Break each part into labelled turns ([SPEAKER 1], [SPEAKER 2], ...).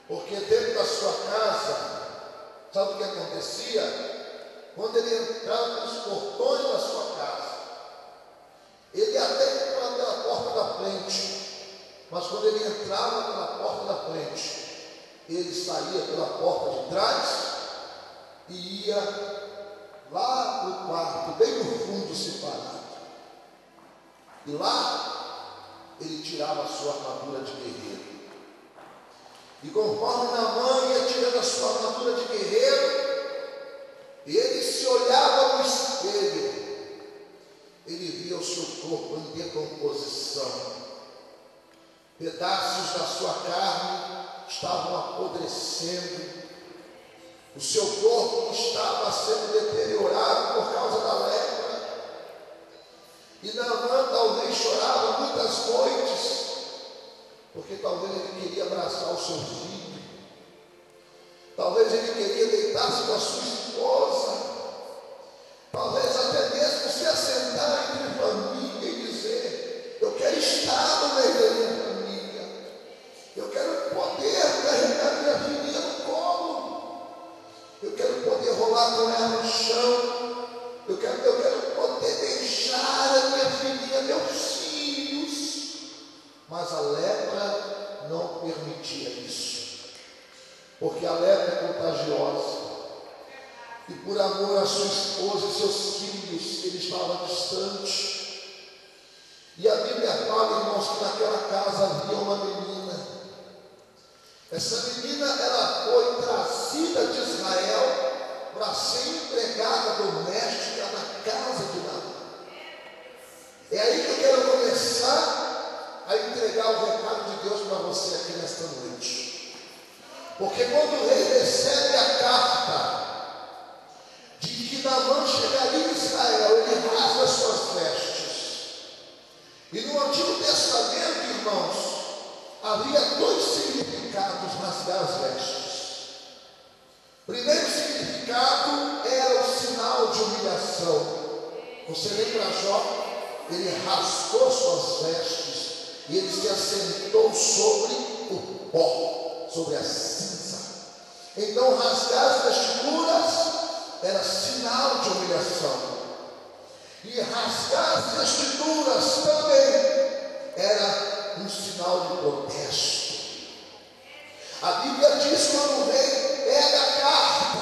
[SPEAKER 1] Porque dentro da sua casa, sabe o que acontecia? Quando ele entrava nos portões da sua casa, ele até entrava pela porta da frente, mas quando ele entrava pela porta da frente, ele saía pela porta de trás e ia lá para o quarto, bem no fundo separado. E lá ele tirava a sua armadura de guerreiro. E conforme Naamã ia tirando a sua armadura de guerreiro, ele se olhava no espelho, ele via o seu corpo em decomposição. Pedaços da sua carne estavam apodrecendo, o seu corpo estava sendo deteriorado por causa da lepra. E Naamã talvez chorava muitas noites, porque talvez ele queria abraçar o seu filho, talvez ele queria deitar-se com a sua esposa, talvez até mesmo se assentar entre família e dizer: eu quero estar no meio da minha família, eu quero poder carregar minha filha no colo, eu quero poder rolar com ela no chão, eu quero poder beijar a minha filha, meus filhos. Mas a lepra não permitia isso, porque a lepra é contagiosa. E por amor à sua esposa e seus filhos, ele estava distante. E a Bíblia fala, irmãos, que naquela casa havia uma menina. Essa menina, ela foi trazida de Israel para ser empregada doméstica na casa de Naamã. É aí que eu quero começar a entregar o recado de Deus para você aqui nesta noite. Porque quando o rei recebe a carta de que Naamã chegaria em Israel, ele rasga as suas vestes. E no Antigo Testamento, irmãos, havia dois significados rasgar as vestes. Primeiro significado era o sinal de humilhação. Você lembra Jó? Ele rasgou suas vestes e ele se assentou sobre o pó, sobre a cinza. Então rasgar as vestiduras era sinal de humilhação, e rasgar as vestiduras também era um sinal de protesto. A Bíblia diz que quando o rei pega a carta,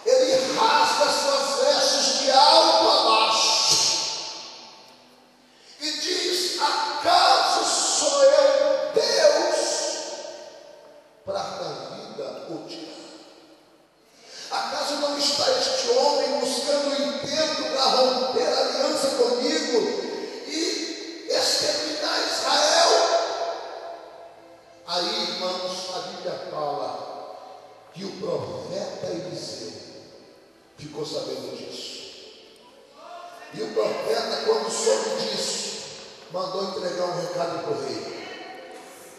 [SPEAKER 1] ele rasga suas vestes de alto a baixo e diz: acaso sou eu Deus para dar vida ou tirar? Acaso não está este homem buscando intento para romper a aliança comigo e exterminar Israel? Aí, irmãos, a Bíblia fala que o profeta Eliseu ficou sabendo disso. E o profeta, quando soube disso, mandou entregar um recado para o rei: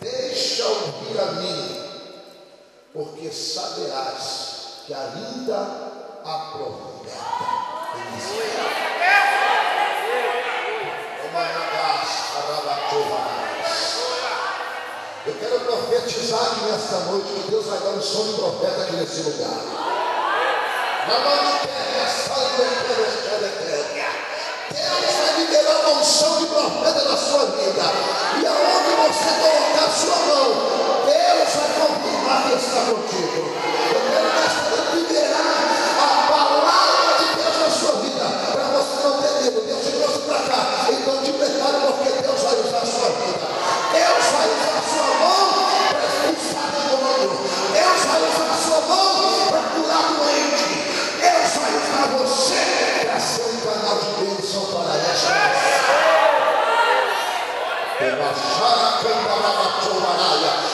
[SPEAKER 1] deixa ouvir a mim, porque saberás que ainda há profeta em Israel. Eu quero profetizar aqui nesta noite que Deus vai dar um som de profeta aqui nesse lugar. Deus vai liberar uma unção de profeta na sua vida, e aonde você colocar a sua mão, Deus vai confirmar que está contigo. Eu quero nesta noite liberar a palavra de Deus na sua vida, para você não ter medo. Deus te trouxe para cá, então te prepare, porque Deus vai usar a sua vida. Deus vai usar a sua mão para expulsar demônio. Deus vai usar a sua mão para curar doente. Deus vai usar você para ser um canal de bênção para esta nação.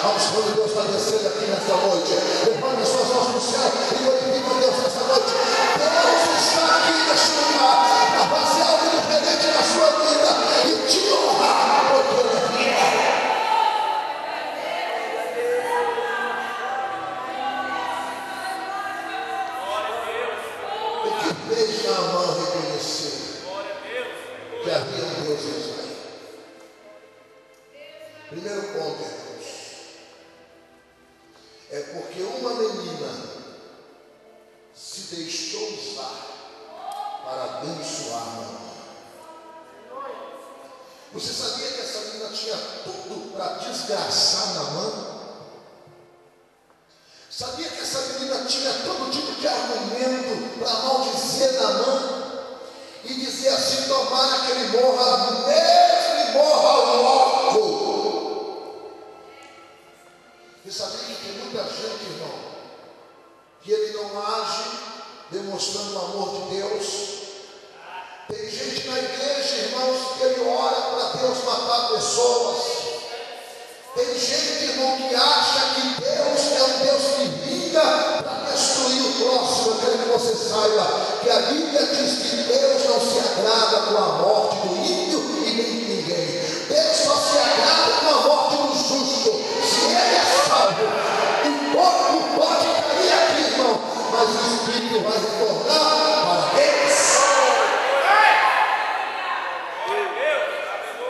[SPEAKER 1] A unção de Deus está descendo aqui nesta noite. Levante as suas mãos para o céu e glorifique a Deus nesta noite. Deus está aqui neste lugar para fazer algo diferente na sua vida e te honrar, porque Ele é fiel. O que fez Naamã reconhecer que havia um Deus em Israel? Primeiro ponto, irmãos. é porque uma menina se deixou usar para abençoar Naamã. Você sabia que essa menina tinha tudo para desgraçar Naamã? Sabia que essa menina tinha todo tipo de argumento para maldizer Naamã? E dizer assim: tomara que ele morra mesmo e morra logo. E sabia que tem muita gente, irmão, que ele não age demonstrando o amor de Deus. Tem gente na igreja, irmãos, que ele ora para Deus matar pessoas. Tem gente, irmão, que acha que Deus é um Deus que vinga para destruir o próximo. Eu quero que você saiba que a Bíblia diz que Deus não se agrada com a morte do ímpio e nem de ninguém. Deus só se agrada com a morte do justo. Se ele é salvo, o corpo pode cair aqui, irmão, mas o espírito vai retornar para Deus.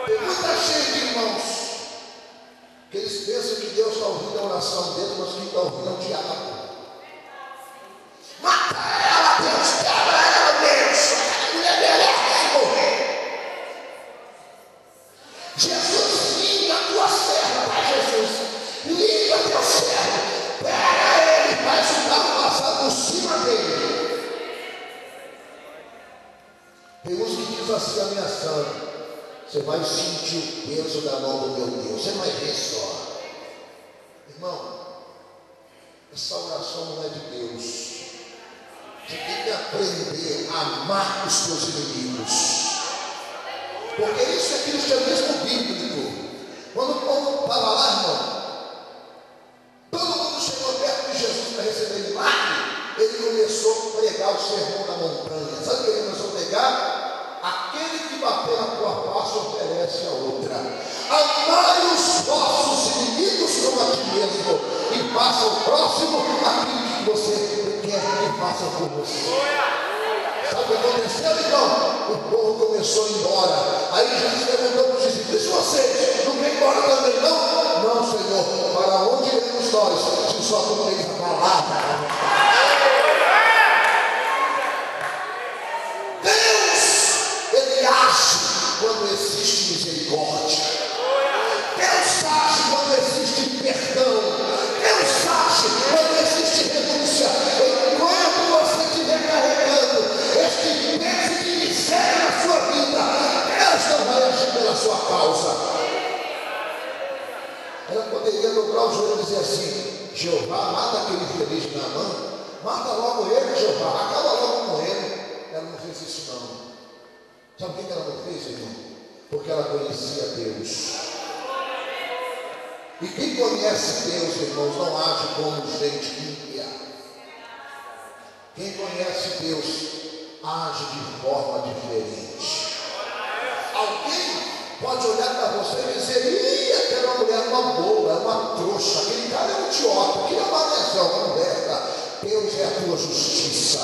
[SPEAKER 1] Tem muita gente, irmãos, que eles pensam que Deus está ouvindo a oração deles, mas quem está ouvindo é o diabo. Mata ela, Deus, quebra ela, Deus. A mulher merece morrer. Jesus, limpa a tua serva, Pai Jesus. Limpa teu servo. Pega ele, faz o carro passar por cima dele. Tem uns que dizem assim, ameaçando: você vai sentir o peso da mão do meu Deus, você vai ver só. Irmão, essa oração não é de Deus. Você tem que aprender a amar os teus inimigos, porque isso é cristianismo bíblico. Quando o povo estava lá, irmão, todo mundo chegou perto de Jesus para receber milagre. Ele começou a pregar o sermão da montanha. Sabe o que ele começou a pregar? Aquele que bater na tua face oferece a outra. Amai os vossos inimigos como a ti mesmo, e faça ao próximo aquilo que você quer que faça por você. Sabe o que aconteceu, então? O povo começou a ir embora. Aí Jesus perguntou para os discípulos: e vocês não vêm embora também, não? Não, Senhor. Para onde iremos nós, se só tu tens a palavra? Quando existe misericórdia, Deus age quando existe perdão, Deus age quando existe renúncia. Enquanto você estiver carregando este peso de miséria na sua vida, Deus não vai agir pela sua causa. Ela poderia dobrar o joelho e dizer assim: Jeová, mata aquele infeliz de Naamã, mata logo ele, Jeová, acaba logo com ele. Ela não fez isso, não. Sabe por que ela não fez, irmão? Porque ela conhecia Deus. E quem conhece Deus, irmãos, não age como gente ímpia. Quem conhece Deus age de forma diferente. Alguém pode olhar para você e dizer: ih, aquela mulher é uma boa, é uma trouxa, aquele cara é um idiota, aquele é uma lesão, uma merda. Deus é a tua justiça.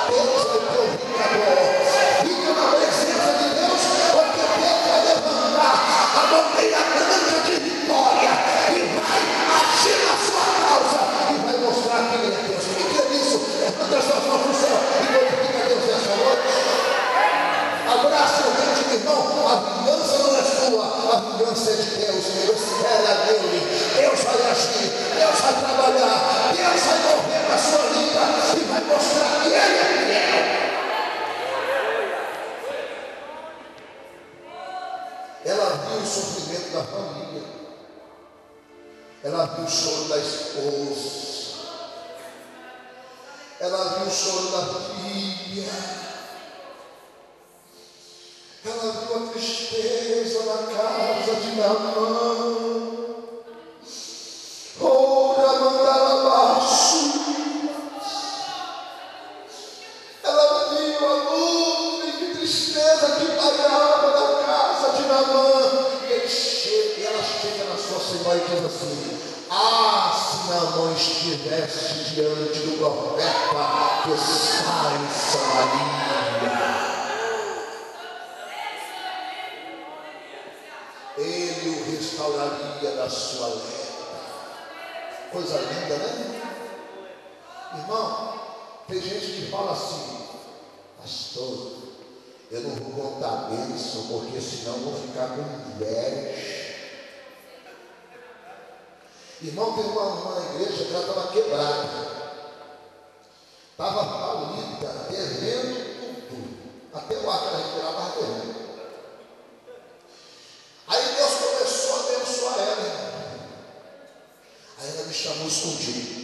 [SPEAKER 1] Deus é o teu vingador. Fica na presença de Deus, porque Deus vai levantar a bandeira branca de vitória e vai agir na sua causa e vai mostrar quem é Deus. Quem crê nisso? Levanta as suas mãos no céu e glorifica a Deus nessa noite. Abraça o grande irmão. A vingança não é sua, a vingança é de Deus. Espera nele. Deus vai agir, Deus vai trabalhar, Deus vai mover na sua vida e vai mostrar que Ele é fiel. Ela viu o sofrimento da família, ela viu o choro da esposa, ela viu o choro da filha, ela viu a tristeza na casa de Naamã. Ora, mandar abaixo. Ela viu a nuvem de tristeza que pairava na casa de Naamã. E ela chega na sua senhora e diz assim: ah, se Naamã estivesse diante do profeta que está em Samaria, ele o restauraria da sua lepra. Coisa linda, né? Irmão, tem gente que fala assim: pastor, eu não vou contar a bênção, porque senão eu vou ficar com inveja. Irmão, tem uma irmã na igreja que ela estava quebrada. Estava falida, devendo tudo. Até o ar que ela respirava estava devendo. Aí Deus começou a abençoar ela, irmão. Aí ela me chamou escondido.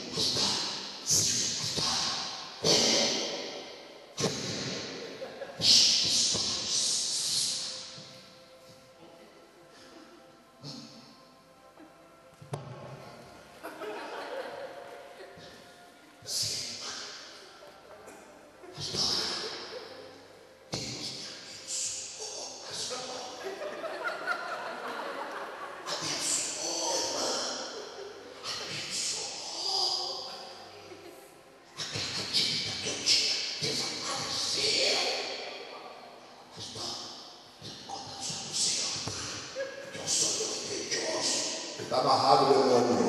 [SPEAKER 1] Está amarrado o demônio.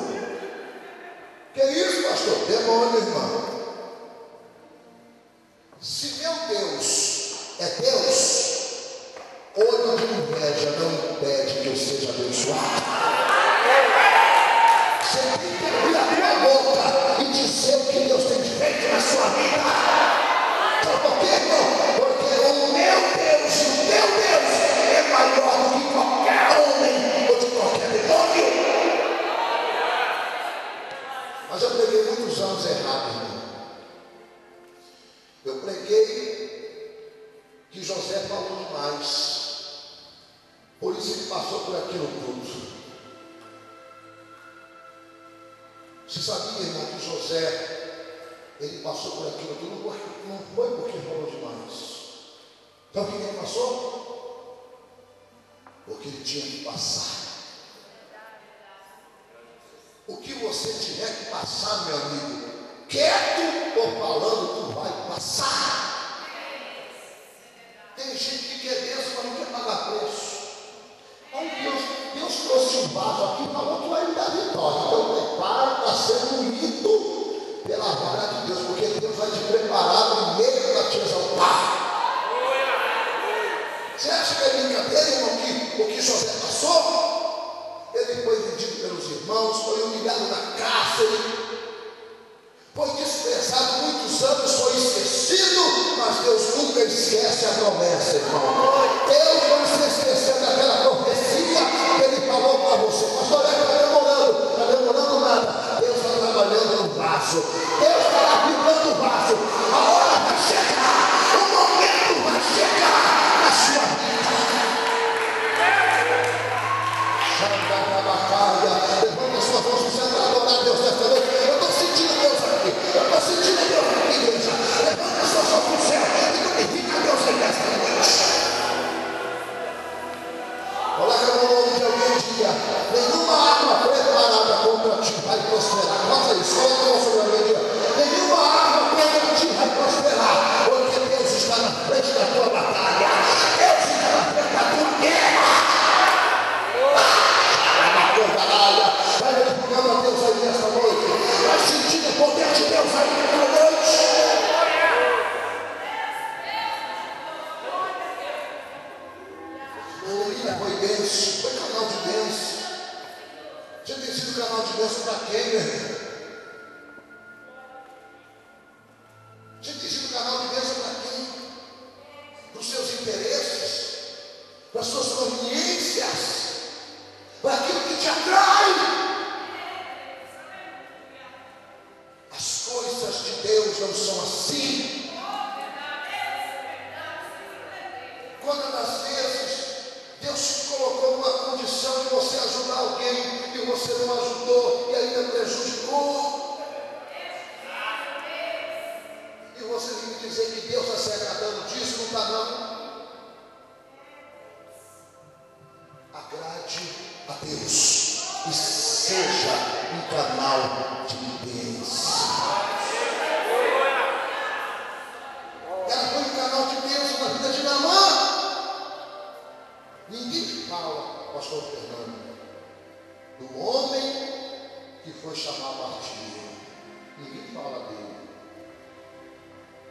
[SPEAKER 1] Que isso, pastor? Demônio, irmão. Se meu Deus é Deus, olho de inveja não impede que eu seja abençoado. Você tem que abrir a tua boca e dizer o que Deus tem feito na sua vida. Sabe por quê, irmão? Porque o meu Deus e o teu Deus é maior do que qualquer homem ou de qualquer demônio. Mas eu preguei muitos anos errado, irmão. Eu preguei que José falou demais. Por isso ele passou por aquilo tudo. Você sabia, irmão, que José, ele passou por aquilo tudo porque não foi porque falou demais. Então o que ele passou? Porque ele tinha que passar. O que você tiver que passar, meu amigo, quieto ou falando, tu vai passar. Tem gente que quer Deus, mas não quer pagar preço. Então Deus trouxe um vaso aqui e falou que vai me dar vitória. Então prepara para ser moído pela vara de Deus, porque Deus vai te preparar primeiro para te exaltar. Você acha que é brincadeira, irmão, que o que José passou? Ele foi vendido pelos irmãos, foi humilhado na cárcere, foi desprezado muitos anos, foi esquecido, mas Deus nunca esquece a promessa, irmão. Deus não se esqueceu daquela profecia que Ele falou para você. Pastor, está demorando nada. Deus está trabalhando no vaso, Deus está lapidando o vaso. A hora vai chegar, o momento vai chegar na sua vida. Levanta sua voz e você vai adorar Deus nessa noite. Eu estou sentindo Deus aqui. Eu estou sentindo Deus aqui, igreja. Levanta sua voz para o céu e glorifica Deus nessa noite. Coloca no nome de alguém e diga: nenhuma arma preparada contra ti vai prosperar. Faça isso. Coloca no nome de alguém e diga: nenhuma arma contra ti vai prosperar, porque Deus está na frente da tua batalha. Deus está na frente da tua guerra. Vai glorificando a Deus aí nesta noite. Vai sentindo o poder de Deus aí nesta noite. Aleluia, foi bênção, foi canal de bênção. Você tem sido canal de bênção para quem, meu irmão? Você tem sido canal de bênção para quem? Para os seus interesses? Para as suas conveniências? Para aquilo que te atrai. As coisas de Deus não são assim. Quantas das vezes Deus te colocou numa condição de você ajudar alguém e você não ajudou e ainda prejudicou? E você vem me dizer que Deus está se agradando disso? Não está, não. Agrade a Deus e seja um canal de bênção. Ela foi um canal de bênção na vida de Naamã. Ninguém fala, pastor Fernando, do homem que foi chamar Bartimeu. Ninguém fala dele.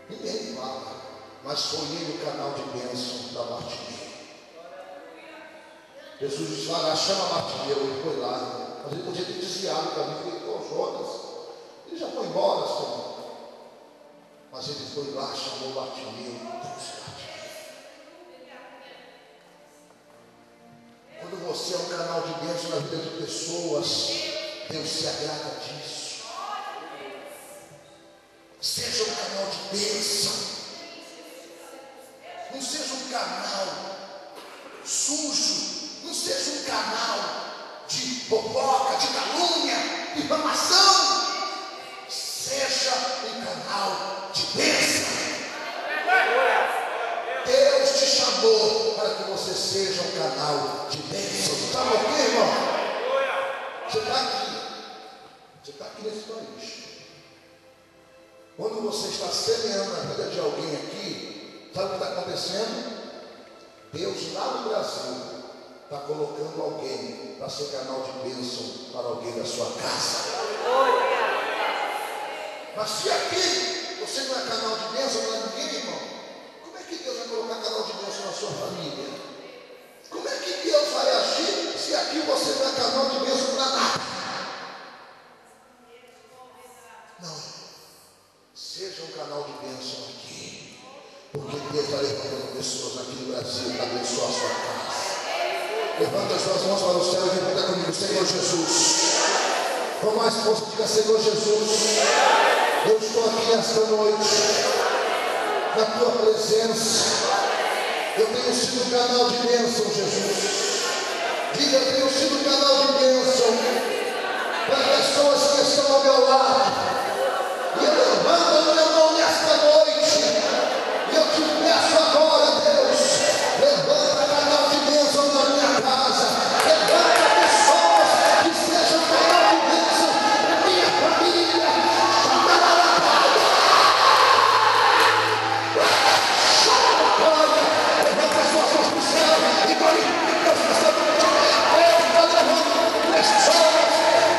[SPEAKER 1] Ninguém fala. Mas foi ele o canal de bênção para Bartimeu. Jesus disse: vai lá, chama Bartimeu. Ele foi lá. Mas ele podia ter desviado o caminho. Ele ficou Jonas. Ele já foi embora, Senhor. Mas ele foi lá, chamou Bartimeu. Trouxe Bartimeu. Quando você é um canal de bênção na vida de pessoas, Deus se agrada disso. Seja um canal de bênção. Não seja um canal sujo. Não seja um canal de fofoca, de calúnia, de difamação. Seja um canal de bênção. Deus te chamou para que você seja um canal de bênção. Sabe por quê, irmão? Você está aqui. Você está aqui nesse país. Quando você está semeando a vida de alguém aqui, sabe o que está acontecendo? Deus lá no Brasil está colocando alguém para ser canal de bênção para alguém da sua casa. Mas se aqui você não é canal de bênção para ninguém, irmão, como é que Deus vai colocar canal de bênção na sua família? Como é que Deus vai agir se aqui você não é canal de bênção para nada? Não. Seja um canal de bênção aqui. Porque Deus está levantando pessoas aqui no Brasil para abençoar a sua casa. Levanta as suas mãos para o céu e repita comigo: Senhor Jesus. Com mais força, diga: Senhor Jesus. Eu estou aqui esta noite, na tua presença. Eu tenho sido um canal de bênção, Jesus. Diga: eu tenho sido um canal de bênção para pessoas que estão ao meu lado. E eu levanto a minha mão nesta noite. E eu te peço agora, Deus, levanta canal de bênção na minha casa. Levanta pessoas que sejam canal de bênção na minha família. Levanta as suas mãos para o céu e glorifica Deus nesta noite. Deus está levando pessoas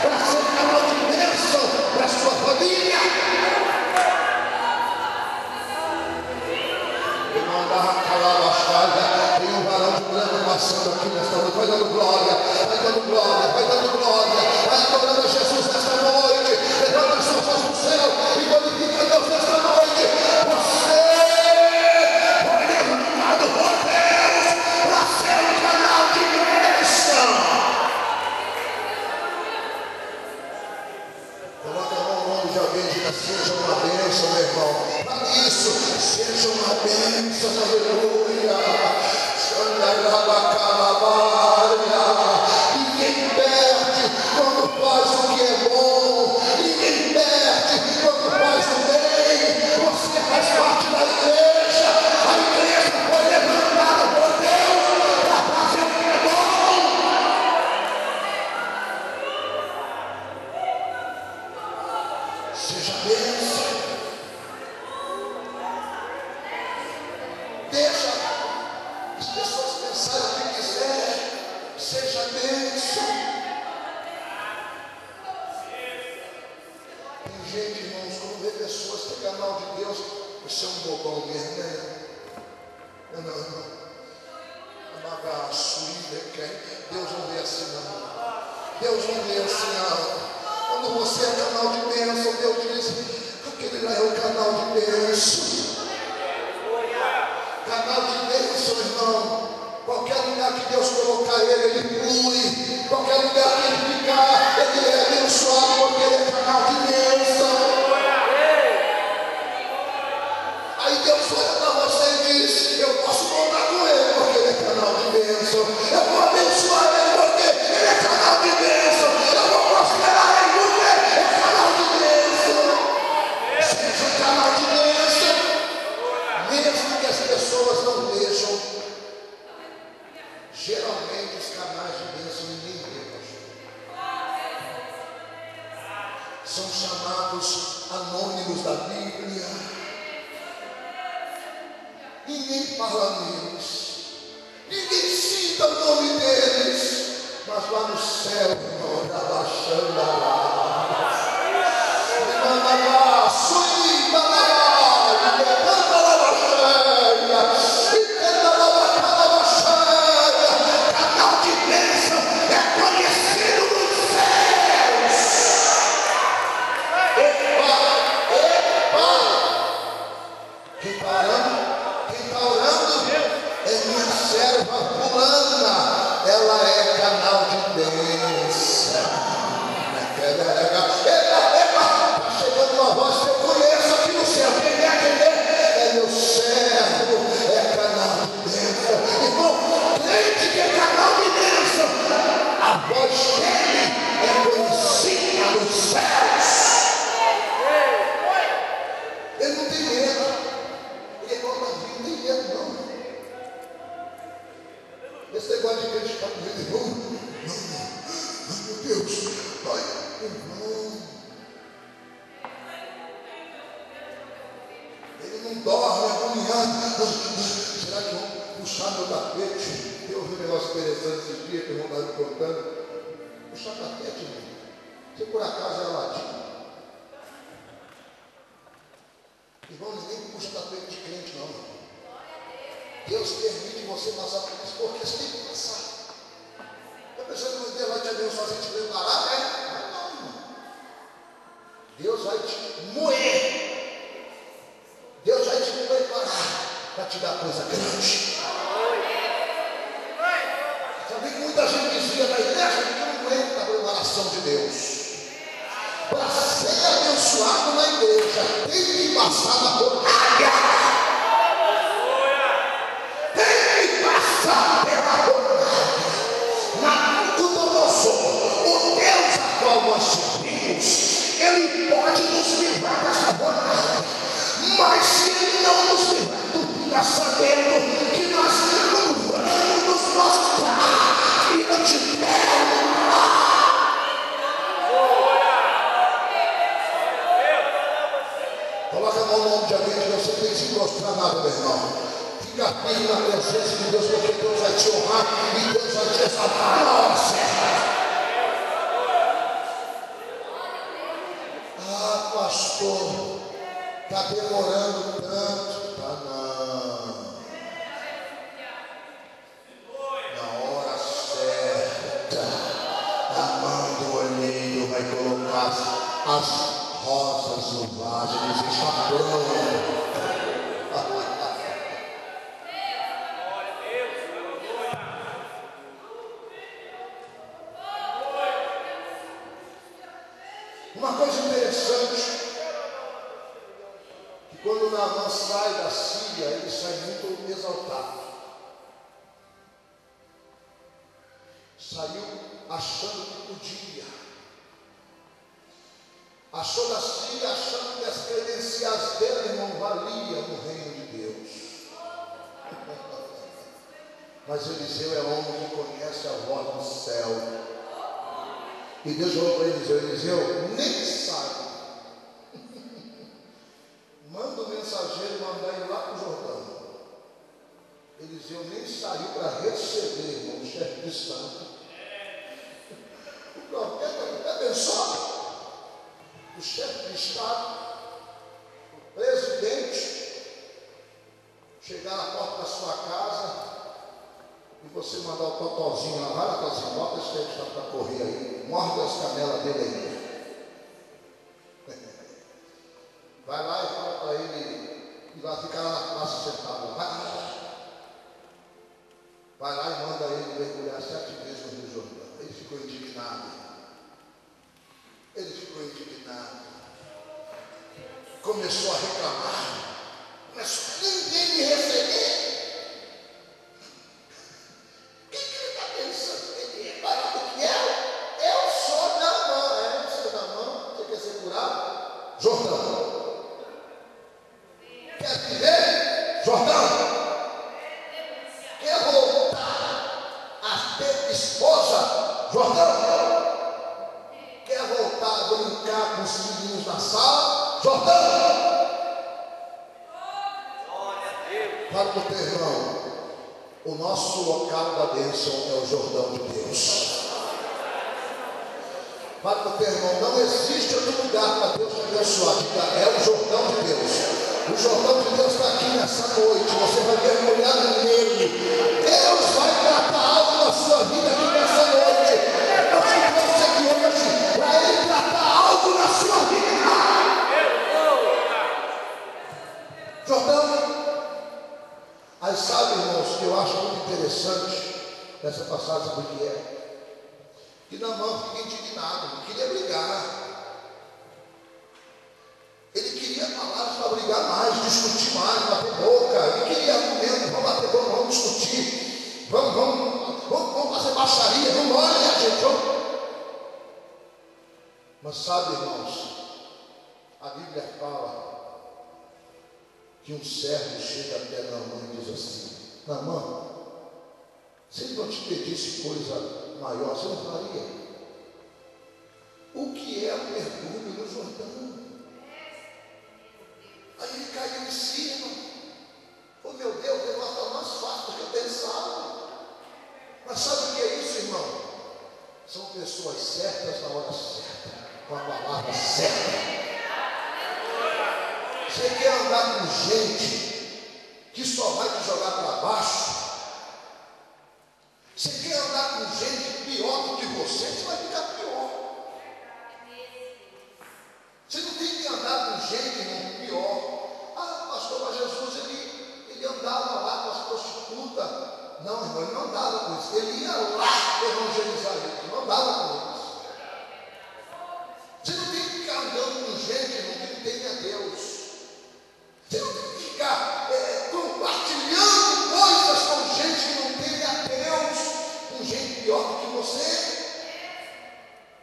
[SPEAKER 1] para ser canal de bênção para a sua família. Tem um varão de branco passando aqui nesta noite. Vai dando glória, vai dando glória, vai dando glória. Vai adorando a Jesus nesta noite. Levanta as suas mãos para o céu e glorifica Deus nesta noite. Você foi levantado por Deus para ser um canal de bênção. Coloca a mão no nome de alguém e diga: seja uma bênção, meu irmão. Isso, seja uma bênção, aleluia. Ninguém perde quando faz o que é bom. Ninguém perde quando faz o bem. Você faz parte da igreja. A igreja foi levantada por Deus para fazer o que é bom. Seja bênção. Deixa as pessoas pensarem o que quiser. Seja bênção. Tem gente, irmãos, quando vê pessoas que é canal de Deus, você é um bobão mesmo, né? Não. Bagaço, Deus não vê assim não. Deus não vê assim não. Quando você é canal de bênção, Deus diz: aquele lá é o canal de bênção. Canal de bênção, irmão. Qualquer lugar que Deus colocar ele flui. Qualquer lugar que ele ficar, ele é abençoado, porque ele é canal de bênção. Aí Deus olha para você e diz: eu posso contar com ele, porque ele é canal de bênção. Eu vou abençoar ele, porque ele é canal de bênção. Eu vou prosperar ele, porque ele é canal de bênção. Seja um canal de bênção. Mesmo que as pessoas não vejam, geralmente os canais de bênção ninguém vê. São chamados anônimos da Bíblia. Ninguém fala neles, ninguém cita o nome deles, mas lá no céu, irmão, está baixando a será que vão puxar meu tapete? Eu ouvi um negócio interessante esses dias que o irmão estava me contando. Puxar tapete, irmão. Você por acaso é ladinho? Irmão, ninguém puxa tapete de crente, não. Deus permite você passar por isso, porque você tem que passar. Eu pensando que Deus vai te abençoar se te preparar, né? Mas não, irmão. Deus vai te moer. Deus vai te preparar para te dar coisa grande. Sabe que muita gente dizia na igreja que não aguenta a preparação de Deus. Para ser abençoado na igreja, tem que passar na fornalha. Tem que passar pela fornalha. Nabucodonosor, o Deus a qual nós servimos, Ele pode nos livrar dessa fornalha. Mas se Ele não nos livrar, tu fica sabendo que nós não vamos nos mostrar e não te demos. Coloca a mão no ombro de alguém que você tem que se prostrar nada, meu irmão. Fica firme na presença de Deus, porque Deus vai te honrar e Deus vai te exaltar na hora certa. Ah, pastor, está demorando tanto. Tá não. Na hora certa, a mão do olheiro vai colocar as rosas no vaso e dizer: está pronto. Uma coisa interessante, que quando Naamã sai da Síria, ele sai muito exaltado. Saiu achando que podia. Achou da Síria achando que as credenciais dele não valiam no reino de Deus. Mas Eliseu é homem que conhece a voz do céu. E Deus falou para Eliseu: nem sai. Manda o mensageiro mandar ele lá para o Jordão. Eliseu nem saiu para receber, irmão, o chefe de Estado. O profeta abençoado. O chefe de Estado, o presidente, chegar na porta da sua casa e você mandar o totozinho lá, vai lá, totozinho, bota esse chefe de Estado para correr aí, morde as canelas dele aí. Vai lá e fala para ele, e lá ficar lá na praça sentado. Vai lá e manda ele mergulhar 7 vezes no Rio Jordão. Ele ficou indignado. Ele ficou indignado. Começou a reclamar. Mas ninguém me receber. O que ele está pensando? Ele é maior do que eu sou Naamã. Você é Naamã? Você quer ser curado? Jordão. Quer viver? Jordão. Quer voltar a ter esposa? Jordão. Quer voltar a brincar com os filhinhos na sala? Jordão! Fala para o teu irmão, o nosso local da bênção é o Jordão de Deus. Fala para o teu irmão, não existe outro lugar para Deus te abençoar. É o Jordão de Deus. O Jordão de Deus está aqui nessa noite. Você vai mergulhar nele. Deus vai tratar algo na sua vida aqui nessa noite. Eu te trouxe aqui hoje para Ele tratar algo na sua vida. Jordão. Aí sabe, irmãos, que eu acho muito interessante nessa passagem do que é. Que Naamã fica indignado, não queria brigar. Ele queria palavras para brigar mais, discutir mais, bater boca. Ele queria argumento, vamos bater boca, vamos discutir. Vamos fazer baixaria, vamos embora, minha gente. Vamos. Mas sabe, irmãos, a Bíblia fala que um servo chega até Naamã e diz assim: Naamã, se ele não te pedisse coisa maior, você não faria? O que é o mergulho no Jordão? Aí ele caiu em cima. Oh meu palavra certa. Você quer andar com gente que só vai te jogar para baixo? Você quer andar com gente pior do que você vai ficar pior. Você não tem que andar com gente, irmão, pior. Ah, pastor, mas Jesus, ele andava lá com as prostitutas. Não, irmão, ele não andava com isso. Ele ia lá evangelizar eles, não andava com eles. Você não tem que ficar andando com gente, irmão, que não tem a Deus. Você não tem que ficar compartilhando coisas com gente que não tem a Deus, com gente pior do que você.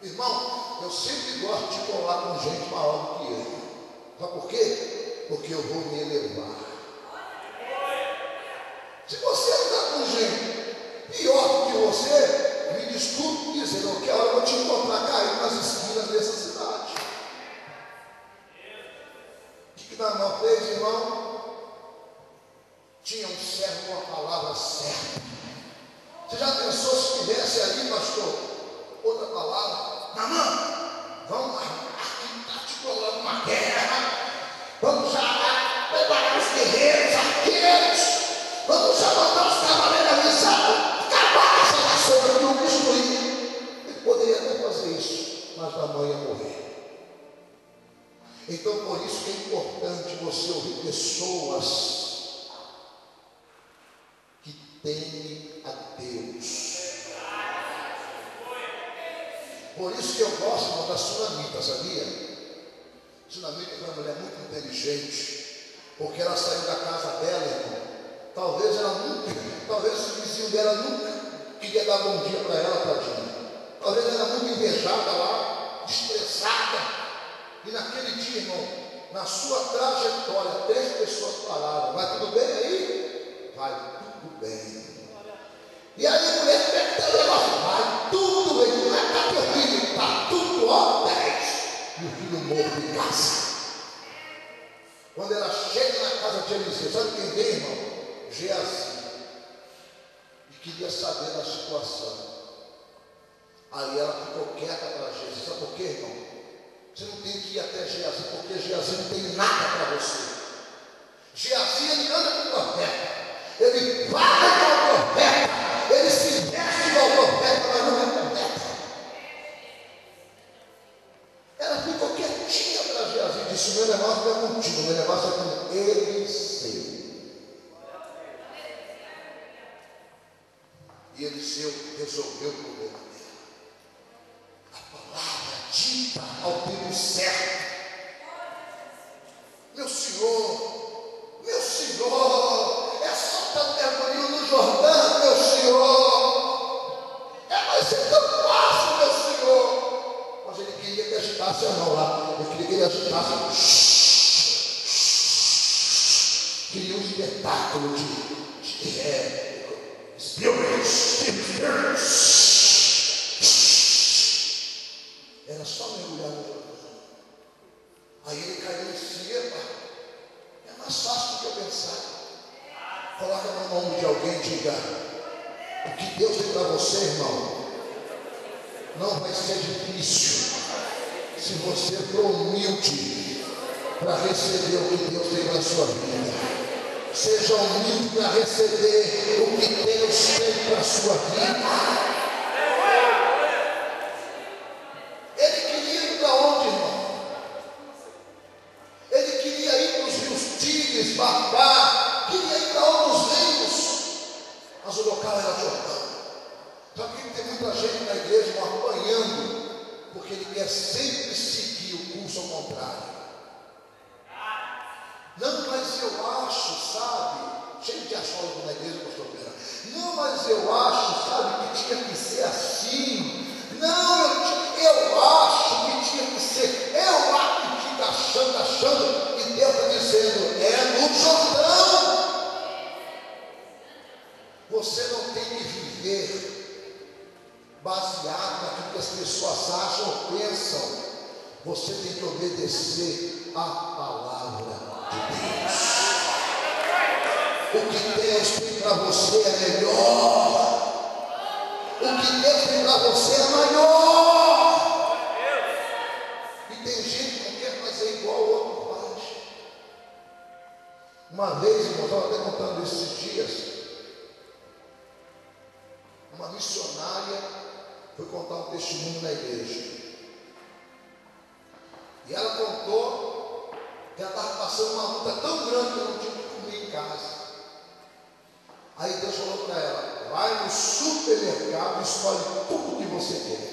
[SPEAKER 1] Irmão, eu sempre gosto de colar com gente maior do que eu. Sabe por quê? Porque eu vou me elevar. Se você andar com gente pior do que você, me desculpe dizendo que a hora eu vou te encontrar caído nas esquinas dessa cidade. O que Naamã fez, irmão? Tinha um servo com a palavra certa. Você já pensou se tivesse ali, pastor, outra palavra? Naamã, vamos lá, aqui está te colando uma guerra. Vamos já preparar os guerreiros, arqueiros. Vamos já mandar os cavaleiros avisados. Acabar essa nação que não destruir. Ele poderia até fazer isso, mas Naamã ia morrer. Então, por isso que é importante você ouvir pessoas que temem a Deus. Por isso que eu gosto da Sunamita, sabia? Sunamita foi uma mulher muito inteligente, porque ela saiu da casa dela, irmão. Talvez o vizinho dela nunca queria dar bom dia para ela, tadinha. Talvez ela era muito invejada lá, estressada. E naquele dia, irmão, na sua trajetória, 3 pessoas pararam. Vai tudo bem aí? Vai tudo bem. E aí a mulher pega o negócio, vai tudo bem. Como é que tá teu filho? Tá tudo ó 10. E o filho morto em casa. Quando ela chega na casa de Eliseu, sabe quem vem, irmão? Geazi. E queria saber da situação. Aí ela ficou quieta para Geazi. Sabe por quê, irmão? Você não tem que ir até Geazi, porque Geazi não tem nada para você. Geazi, ele anda com o profeta. Ele fala com o profeta. Ele se veste igual o profeta, mas não é profeta. Ela ficou quietinha para Geazi e disse: meu negócio não é contigo, meu negócio é com Eliseu. E Eliseu resolveu o problema dela. A palavra dita ao tempo certo. Meu Senhor, é só estar mergulhando no Jordão, meu Senhor. Vai ser tão fácil, meu Senhor. Mas ele queria que agitasse a mão lá. Ele queria que ele agitasse. Queria um espetáculo de era só mergulhar no Jordão. Aí ele caiu em si. É mais fácil do que eu pensar. Coloca no ombro de alguém e diga: o que Deus tem para você, irmão, não vai ser difícil se você for humilde para receber o que Deus tem na sua vida. Seja humilde para receber o que Deus tem para a sua vida. Ele queria ir para onde, irmão? Ele queria ir para os rios Tigres, Bafá, queria ir para outros reinos, mas o local era Jordão. Só que tem muita gente na igreja apanhando, porque ele quer sempre seguir o curso ao contrário. Não, mas eu acho, sabe, cheio de astrólogo na igreja, pastor Pera. Não, mas eu acho, sabe, que tinha que ser assim. Não, eu acho que tinha que ser. Eu acho que fica achando, e Deus está dizendo: é no Jordão. Você não tem que viver baseado naquilo que as pessoas acham ou pensam. Você tem que obedecer a palavra de Deus. O que Deus tem para você é melhor. O que Deus tem para você é maior. E tem Uma vez, irmão, estava até contando esses dias, uma missionária foi contar um testemunho na igreja. E ela contou que ela estava passando uma luta tão grande que ela não tinha o que comer em casa. Aí Deus falou para ela: vai no supermercado e escolhe tudo que você quer.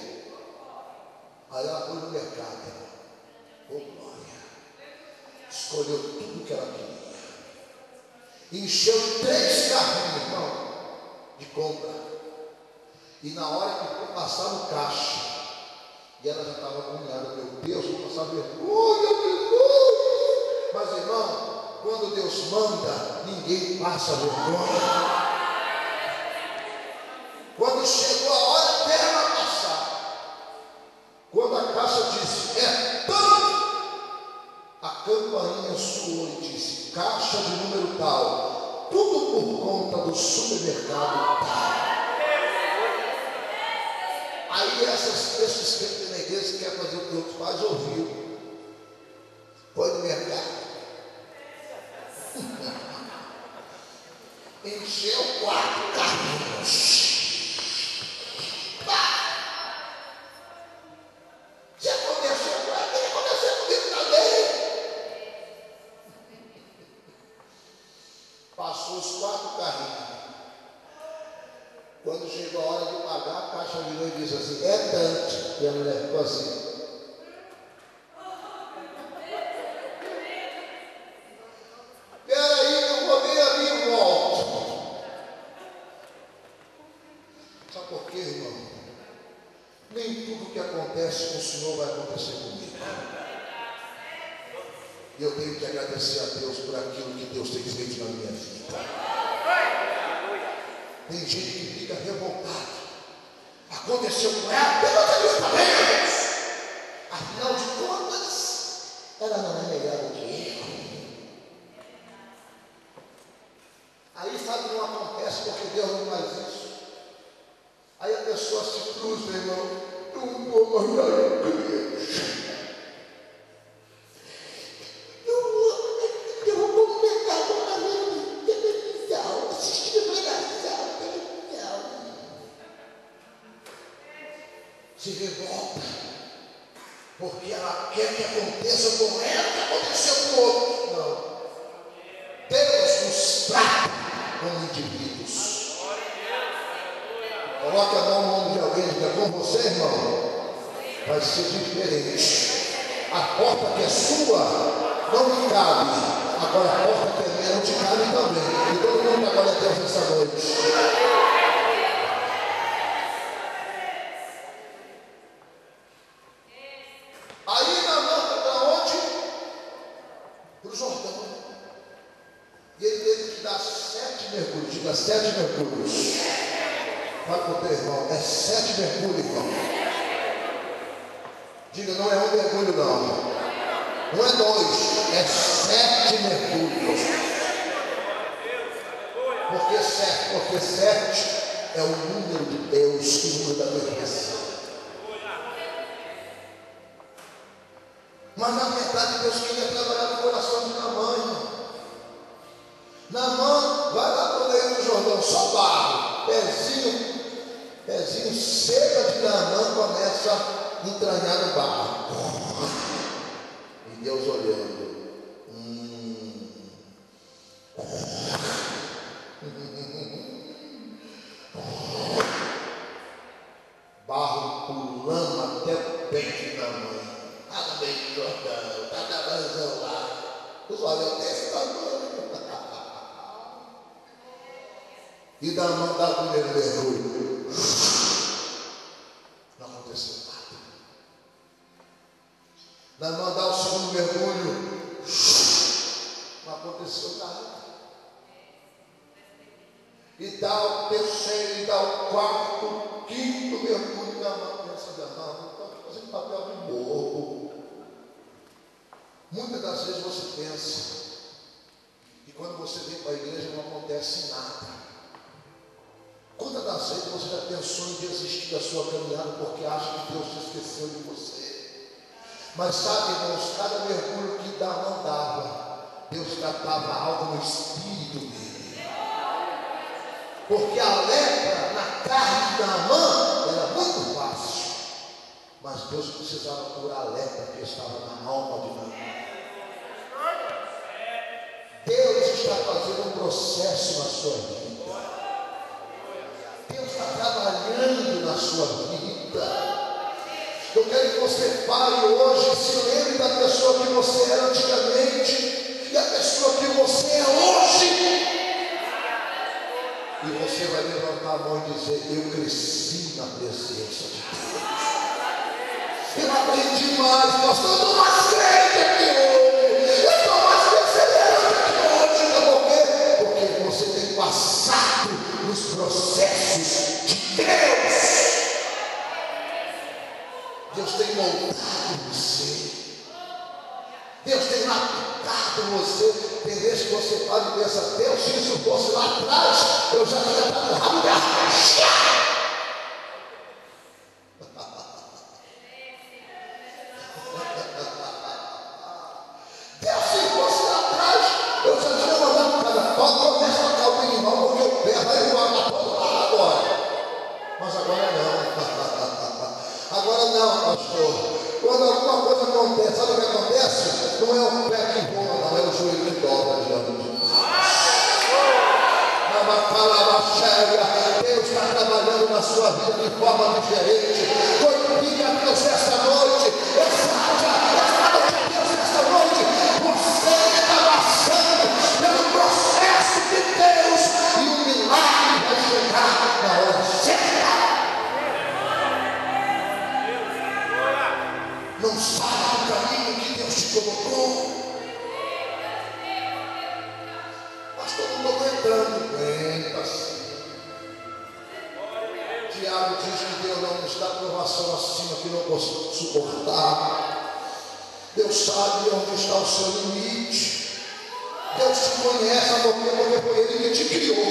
[SPEAKER 1] Aí ela foi no mercado, oh glória, escolheu tudo que ela queria. Encheu 3 carrinhos, irmão, de compra. E na hora que foi passar no caixa, e ela já estava agoniada: meu Deus, vou passar vergonha, meu Deus. Mas, irmão, quando Deus manda, ninguém passa vergonha. Quando chegou a hora dela passar, quando a caixa disse: é tanto, a campainha soou e disse: caixa de número tal, tudo por conta do supermercado tal. Aí esses que tem na igreja que quer fazer o que outros pais ouviu, foi no mercado, encheu 4 carrinhos. Se aconteceu com ela, tem que acontecer comigo também. Passou os 4 carrinhos. Quando chegou a hora de pagar, a caixa virou e disse assim: é tanto. E a mulher ficou assim. Peraí, eu vou ver ali e volto. Sabe por quê, irmão? Nem tudo que acontece com o Senhor vai acontecer comigo. E eu tenho que agradecer a Deus por aquilo que Deus tem feito na minha vida. Tem gente que fica revoltada. Aconteceu com ela, Deus também. Afinal de contas, ela não é melhor do que eu. Aí sabe que não acontece porque Deus não faz isso. Aí a pessoa se cruza, irmão: eu não vou mais dar igreja. Eu vou começar a ver televisão, assistir pregação, televisão. Se revolta, porque ela quer que aconteça com ela o que aconteceu com o outro. Não. Deus nos trata como indivíduos. Coloque a mão no ombro de alguém que é com você, irmão. Vai ser diferente. A porta que é sua não me cabe. Agora a porta que é minha não te cabe também. E todo mundo agora é Deus nessa noite. Aí na mão para onde? Para o Jordão. E ele teve que dar 7 mergulhos. Diga 7 mergulhos. Fala para o teu irmão: é 7 mergulhos, irmão. Diga: não é 1 mergulho, não. Não é 2, é 7 mergulhos. Por que 7? Porque 7 é o número de Deus, o número da perfeição. Mas na verdade Deus queria trabalhar no coração de Naamã, irmão. Naamã vai lá para o meio do Jordão, só barro, pezinho seca de Naamã começa a entranhar no barro. E Deus olhando. Barro pulando até o peito de Naamã. Está no meio do Jordão, está na razão lá. Os olhos desse tamanho. E Naamã dá o primeiro mergulho. Não aconteceu nada. Naamã dá o segundo mergulho. Não aconteceu nada. E dá o terceiro, e dá o quarto, quinto mergulho. Naamã pensa: não, estou fazendo papel de bobo. Muitas das vezes você pensa que quando você vem para a igreja não acontece nada. Quantas das vezes você já pensou em desistir da sua caminhada porque acha que Deus se esqueceu de você? Mas sabe, irmãos, cada mergulho que Naamã dava, Deus tratava algo no espírito dele. Porque a lepra na carne da mão era muito fácil. Mas Deus precisava curar a lepra que estava na alma de Naamã. Deus está fazendo um processo na sua vida. Deus está trabalhando na sua vida. Eu quero que você pare hoje, se lembre da pessoa que você era antigamente e a pessoa que você é hoje. E você vai levantar a mão e dizer: eu cresci na presença de Deus. Eu aprendi mais, pastor. Eu estou mais crente aqui hoje. Eu estou mais perseverante aqui hoje. Sabe por quê? Porque você tem passado nos processos de Deus. Deus tem moldado você. Deus tem lapidado você. Tem vezes que você fala e pensa: Deus, se isso fosse lá atrás, eu já tinha dado o rabo da racha. Deus, se fosse lá atrás, eu já tinha mandado o cara. Começa a tocar o minimal, porque o pé vai voar para todo lado agora. Mas agora não. Agora não, pastor. Quando alguma coisa acontece, sabe o que acontece? Não é o pé que voa, não, é o joelho que dobra diante de Deus. Deus está trabalhando na sua vida de forma diferente. Glorifique a Deus esta noite. Exalte a Deus esta noite. Você está passando pelo processo de Deus e o milagre vai chegar na hora certa. Não saia do caminho que Deus te colocou. Pastor, não estou aguentando. Aguenta sim. Tiago diz que Deus não nos dá provação acima que não possa suportar. Deus sabe onde está o seu limite. Deus te conhece, porque foi Ele que te criou.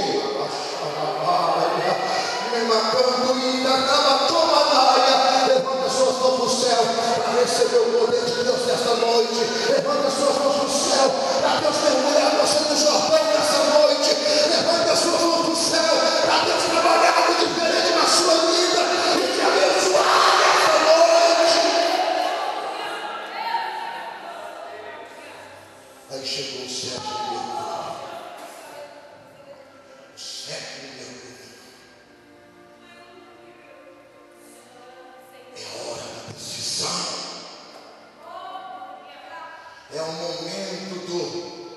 [SPEAKER 1] Levanta suas mãos para o céu para receber o poder de Deus nesta noite. Levanta suas mãos para o céu para Deus mergulhar você no Jordão nessa noite. Levanta suas mãos para o céu para Deus trabalhar algo diferente na sua vida e te abençoar nessa noite. Aí chegou o sétimo mergulho. O sétimo mergulho. É hora da decisão. É o momento do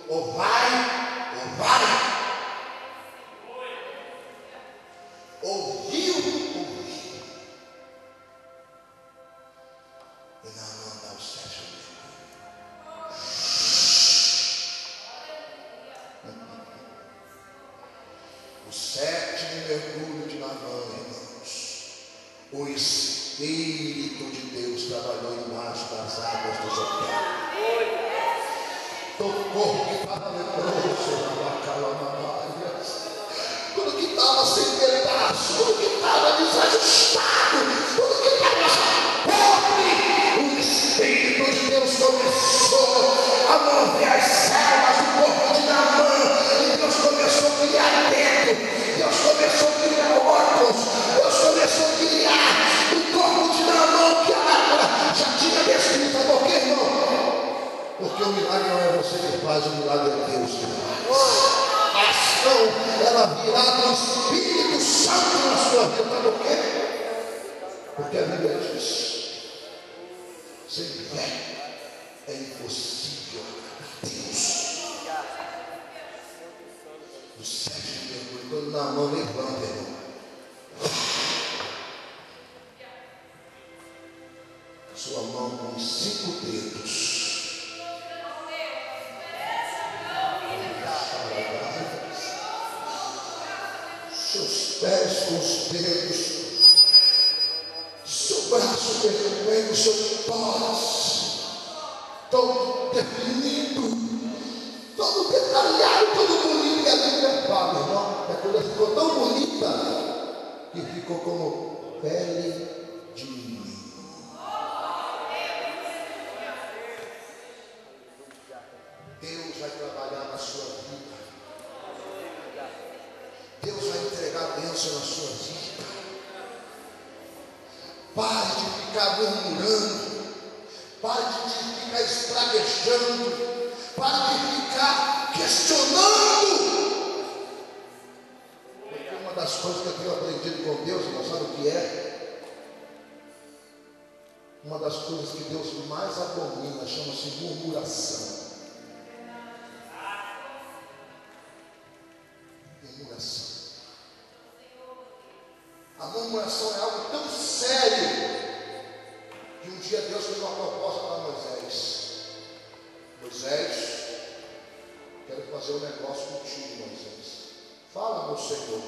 [SPEAKER 1] ou vai, ou vai. Ouviu. E não dá o sétimo mergulho. O sétimo mergulho de Naamã, irmãos. O Espírito de Deus trabalhou embaixo das águas do Jordão. Tocou que estava leproso na calamaia. Tudo que estava sem pedaço, tudo que estava desajustado, tudo que estava pobre. O Espírito de Deus começou a mover as células do corpo de Naamã. E Deus começou a criar dentro. Deus começou a criar órgãos. Deus começou a criar o corpo de Naamã que a água já tinha descrito. Por quê, irmão? Porque o milagre não é você que faz, o milagre é Deus que faz. A ação, ela virá do Espírito Santo na sua vida. Sabe por quê? Porque a Bíblia diz: sem fé é impossível a Deus. O sétimo mergulho, quando Naamã levanta, irmão, sua mão com 5 dedos. Seus pés com os dedos, seu braço vermelho, seu tórax, todo definido, todo detalhado, todo bonito. E a Bíblia fala, irmão, a coisa ficou tão bonita que ficou como pele de menino. Deus vai trabalhar bênção na sua vida. Pare de ficar murmurando. Pare de ficar espraguejando. Pare de ficar questionando. Porque uma das coisas que eu tenho aprendido com Deus, irmão, sabe o que é? Uma das coisas que Deus mais abomina chama-se murmuração. Murmuração. A murmuração é algo tão sério que um dia Deus fez uma proposta para Moisés. Moisés, quero fazer um negócio contigo, Moisés. Fala, meu Senhor,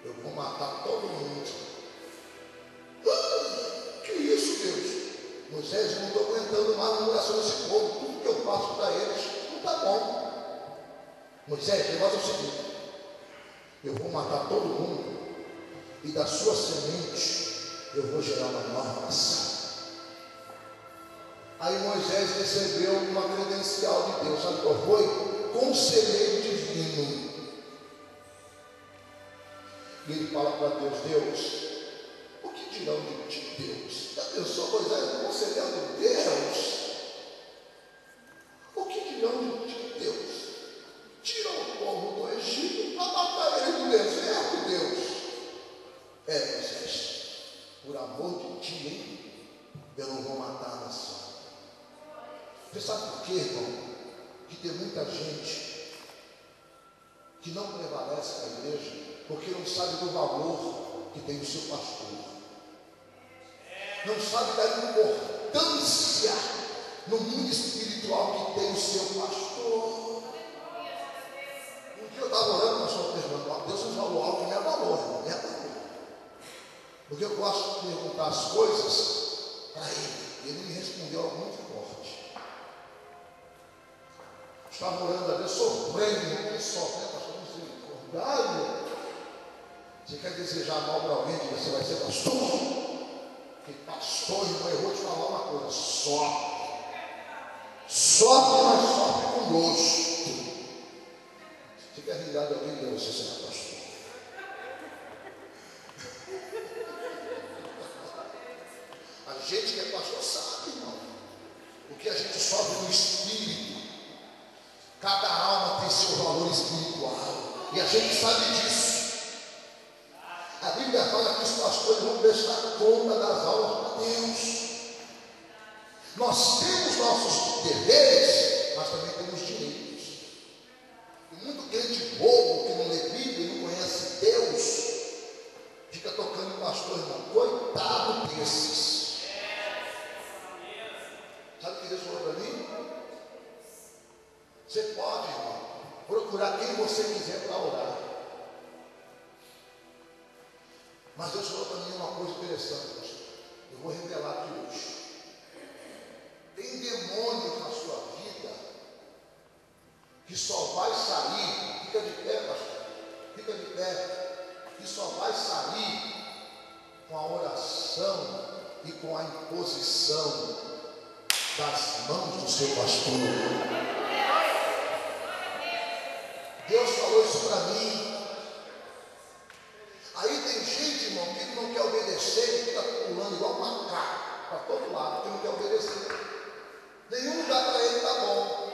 [SPEAKER 1] eu vou matar todo mundo. Que isso, Deus? Moisés, eu não estou aguentando mais a murmuração desse povo. Tudo que eu faço para eles não está bom. Moisés, o negócio é o seguinte: eu vou matar todo mundo e da sua semente eu vou gerar uma nova nação. Aí Moisés recebeu uma credencial de Deus, sabe qual foi? Conselheiro divino. E ele fala para Deus: Deus, o que dirão de ti, Deus? Já pensou Moisés conselhando Deus? O que dirão de ti, Deus? Tira o povo do Egito para matar ele no deserto, Deus. Moisés, por amor de ti, hein? Eu não vou matar a nação. Você sabe por quê, irmão? Que tem muita gente que não prevalece na igreja porque não sabe do valor que tem o seu pastor. Não sabe da importância no mundo espiritual que tem o seu pastor. Um dia eu estava orando, pastor, perguntando: Deus nos falou algo que me abalou, irmão, me abalou. Porque eu gosto de perguntar as coisas para ele. E ele me respondeu algo muito forte. Estava orando a Deus, sofrendo, não sofre, né, pastor? Misericórdia. Você quer desejar mal para alguém que você vai ser pastor? Porque pastor, irmão, eu vou te falar uma coisa: sofre. Sofre, mas sofre com gosto. Você quer vingar de alguém que você será pastor? A gente que é pastor sabe, irmão, o que a gente sofre no espírito. Cada alma tem seu valor espiritual e a gente sabe disso. A Bíblia fala que os pastores vão prestar conta das almas para Deus. Nós temos nossos deveres, mas também temos direitos. E muito crente bobo que não lê Bíblia e não conhece Deus fica tocando o pastor, irmão. Coitado desses. Sabe o que Deus falou para mim? Você pode, irmão, procurar quem você quiser para orar. Mas Deus falou para mim uma coisa interessante. Eu vou revelar aqui hoje. Tem demônio na sua vida que só vai sair, fica de pé, pastor, fica de pé, que só vai sair com a oração e com a imposição das mãos do seu pastor. Deus falou isso para mim. Aí tem gente, irmão, que não quer obedecer e fica pulando igual macaco para todo lado, que não quer obedecer. Nenhum lugar para ele está bom.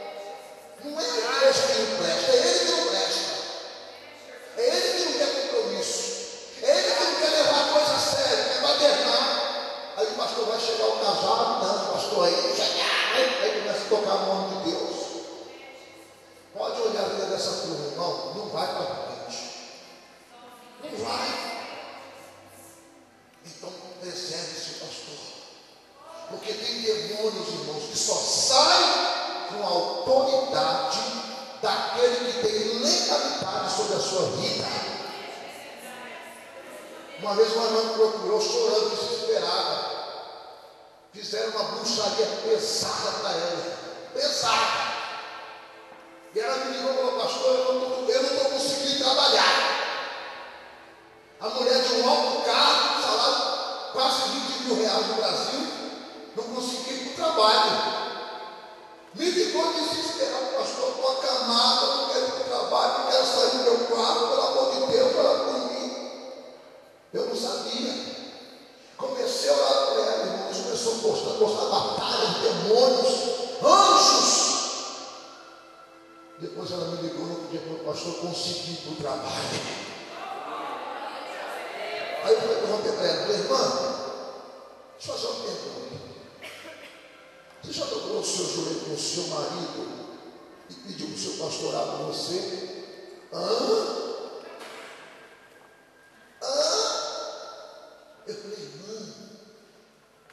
[SPEAKER 1] Não é a igreja que não presta, é ele que não presta. É ele que não quer compromisso. É ele que não quer levar a coisa a sério, quer badernar. Aí o pastor vai chegar ao casado, não, pastor, aí começa a tocar o nome de Deus. Pode olhar a vida dessa turma, irmão, não vai para frente. Não vai. Então preserve esse pastor. Porque tem demônios, irmãos, que só saem com a autoridade daquele que tem legalidade sobre a sua vida. Uma vez uma irmã me procurou chorando, desesperada. Fizeram uma bruxaria pesada para ela. Pesada. E ela me ligou e falou: pastor, eu não estou conseguindo trabalhar. A mulher de um alto cargo, salário quase 20 mil reais no Brasil, não conseguia ir para o trabalho. Me ligou desesperado: pastor, estou acamada, não quero ir para o trabalho, não quero sair do meu quarto, pelo amor de Deus, começou a mostrar batalhas, demônios, anjos. Depois ela me ligou no dia que o pastor conseguiu ir para o trabalho. Aí eu perguntei para ela, irmã, deixa eu fazer uma pergunta. Você já dobrou o seu joelho com o seu marido e pediu para o seu pastor orar por você? Eu falei, irmã,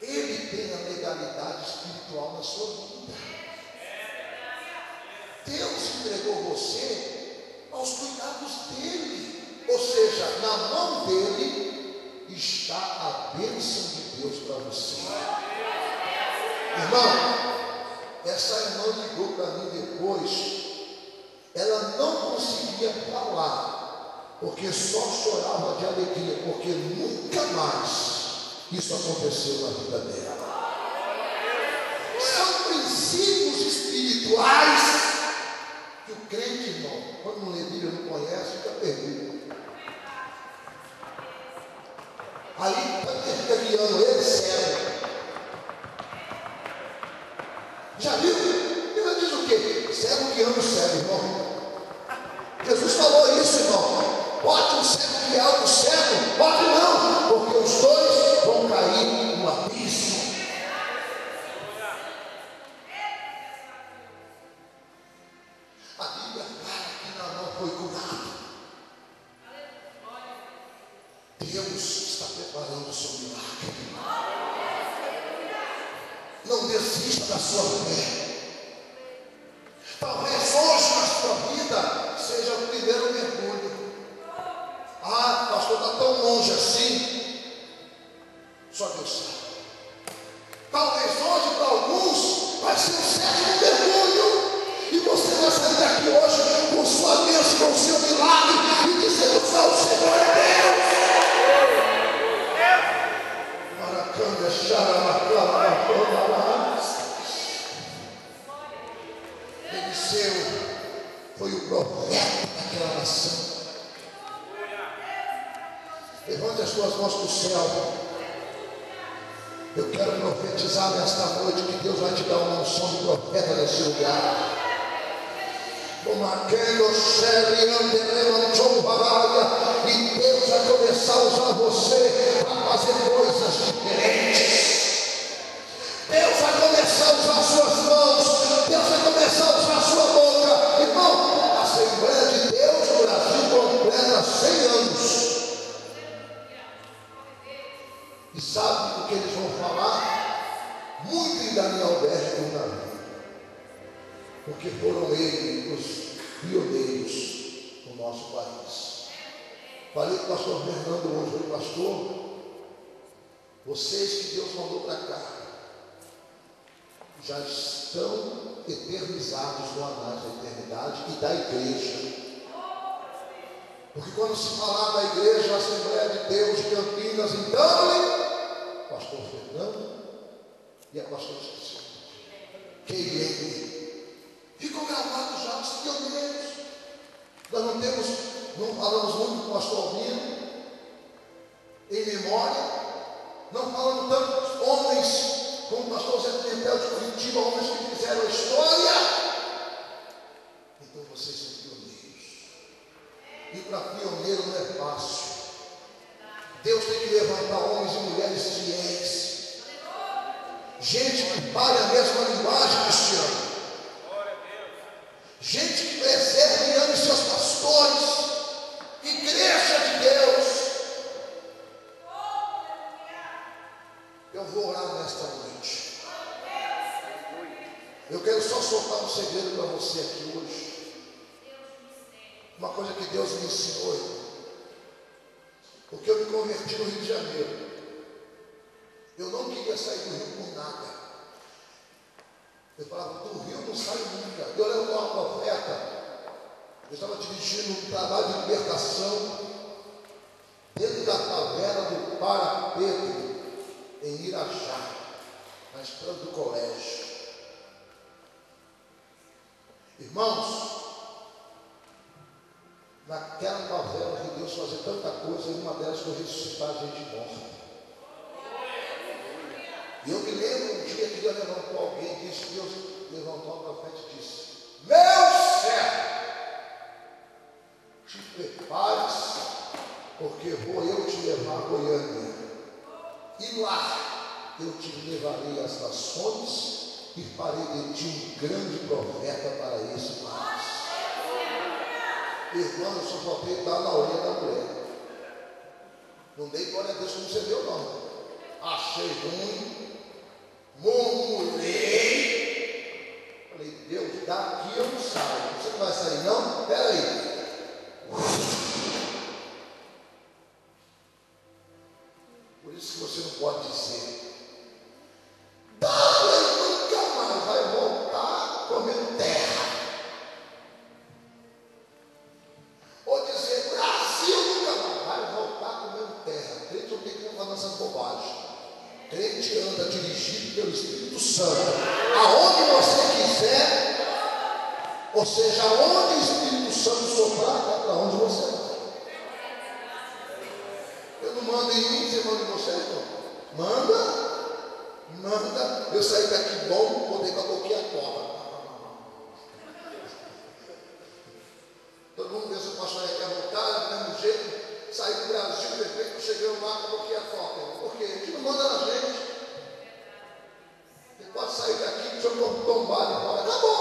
[SPEAKER 1] ele tem a legalidade espiritual na sua vida. Deus entregou você aos cuidados dele. Ou seja, na mão dele está a bênção de Deus para você. Irmão, essa irmã ligou para mim depois. Ela não conseguia falar, porque só chorava de alegria, porque nunca mais isso aconteceu na vida dela. São princípios espirituais que o crente, irmão, quando não lê Bíblia, não conhece, fica perdido. Aí, quando ele fica guiando ele, cego. Já viu? Ele diz o quê? Cego guiando cego, irmão. Jesus falou isso, irmão. Pode um cego guiar outro cego? Pode não, porque os dois vão cair no abismo. A Bíblia fala que Naamã foi curado. Deus está preparando o seu milagre. Não desista da sua fé. Talvez hoje na sua vida seja o primeiro mergulho. Ah, pastor, está tão longe assim. Só Deus sabe. Talvez hoje para alguns vai ser o sétimo mergulho. E você vai sair daqui hoje com sua bênção, com o seu milagre e dizendo só o Senhor é Deus. Maracanga, xaramacama, Eliseu foi o profeta daquela nação. Levante as suas mãos para o céu. Eu quero profetizar nesta noite que Deus vai te dar uma unção de profeta nesse lugar. E Deus vai começar a usar você para fazer coisas diferentes. Deus vai começar a usar suas mãos. Deus vai começar a usar sua boca. Irmão, a Assembleia de Deus no Brasil completa 100 anos. E sabe o que eles vão falar? Muito em Daniel 10 e Davi. Porque foram eles os pioneiros no nosso país. Falei com o pastor Fernando hoje, falei, pastor, vocês que Deus mandou para cá já estão eternizados no anais da eternidade e da igreja. Porque quando se falar da igreja, a Assembleia de Deus de Campinas, então, pastor Fernando e a pastora Cecília, ficam gravados já os pioneiros. Nós não falamos muito com o pastor Alvino, em memória, não falamos tantos homens como o pastor Zé Pimentel de Curitiba, homens que fizeram a história. Então vocês são pioneiros. E para pioneiro não é fácil. Deus tem que levantar homens e mulheres fiéis. Gente que fale a mesma linguagem, Cristiano. Gente que preserve e ame seus pastores. Igreja de Deus. Eu vou orar nesta noite. Eu quero só soltar um segredo para você aqui hoje. Uma coisa que Deus me ensinou, irmão. Porque eu me converti no Rio de Janeiro. Eu não queria sair do Rio por nada. Eu falava, do Rio não sai nunca. Eu lembro uma profeta. Eu estava dirigindo um trabalho de libertação dentro da taverna do Parapeito, em Irajá, na estrada do colégio. Irmãos, naquela favela que Deus fazia tanta coisa, e uma delas foi ressuscitar a gente morta. E eu me lembro um dia que Deus levantou alguém, disse, Deus levantou o profeta e disse: meu servo, te prepares, porque vou eu te levar a Goiânia. E lá eu te levarei às nações e farei de ti um grande profeta para esse país. Irmão, eu só faltei dar na orelha da mulher. Não dei glória a Deus como você deu, não. Achei ruim, murmurei. Falei, Deus, daqui eu não saio. Você não vai sair, não? Espera aí. Por isso que você não pode dizer: Dale nunca mais vai voltar comendo terra. Ou dizer: Brasil nunca mais vai voltar comendo terra. Crente não tem que falar essas bobagens. Crente anda dirigido pelo Espírito Santo. Aonde você quiser, ou seja, aonde o Espírito Santo soprar, é para onde você vai. Eu não mando em mim, você manda em você, irmão? Manda. Eu saí daqui bom, poder com a boquinha torta. Todo mundo pensa que o pastor quer voltar, do mesmo jeito, sair do Brasil, de repente, chegando lá com a boquinha torta. Por quê? A gente não manda na gente. Você pode sair daqui, deixa eu tombar de fora. Acabou.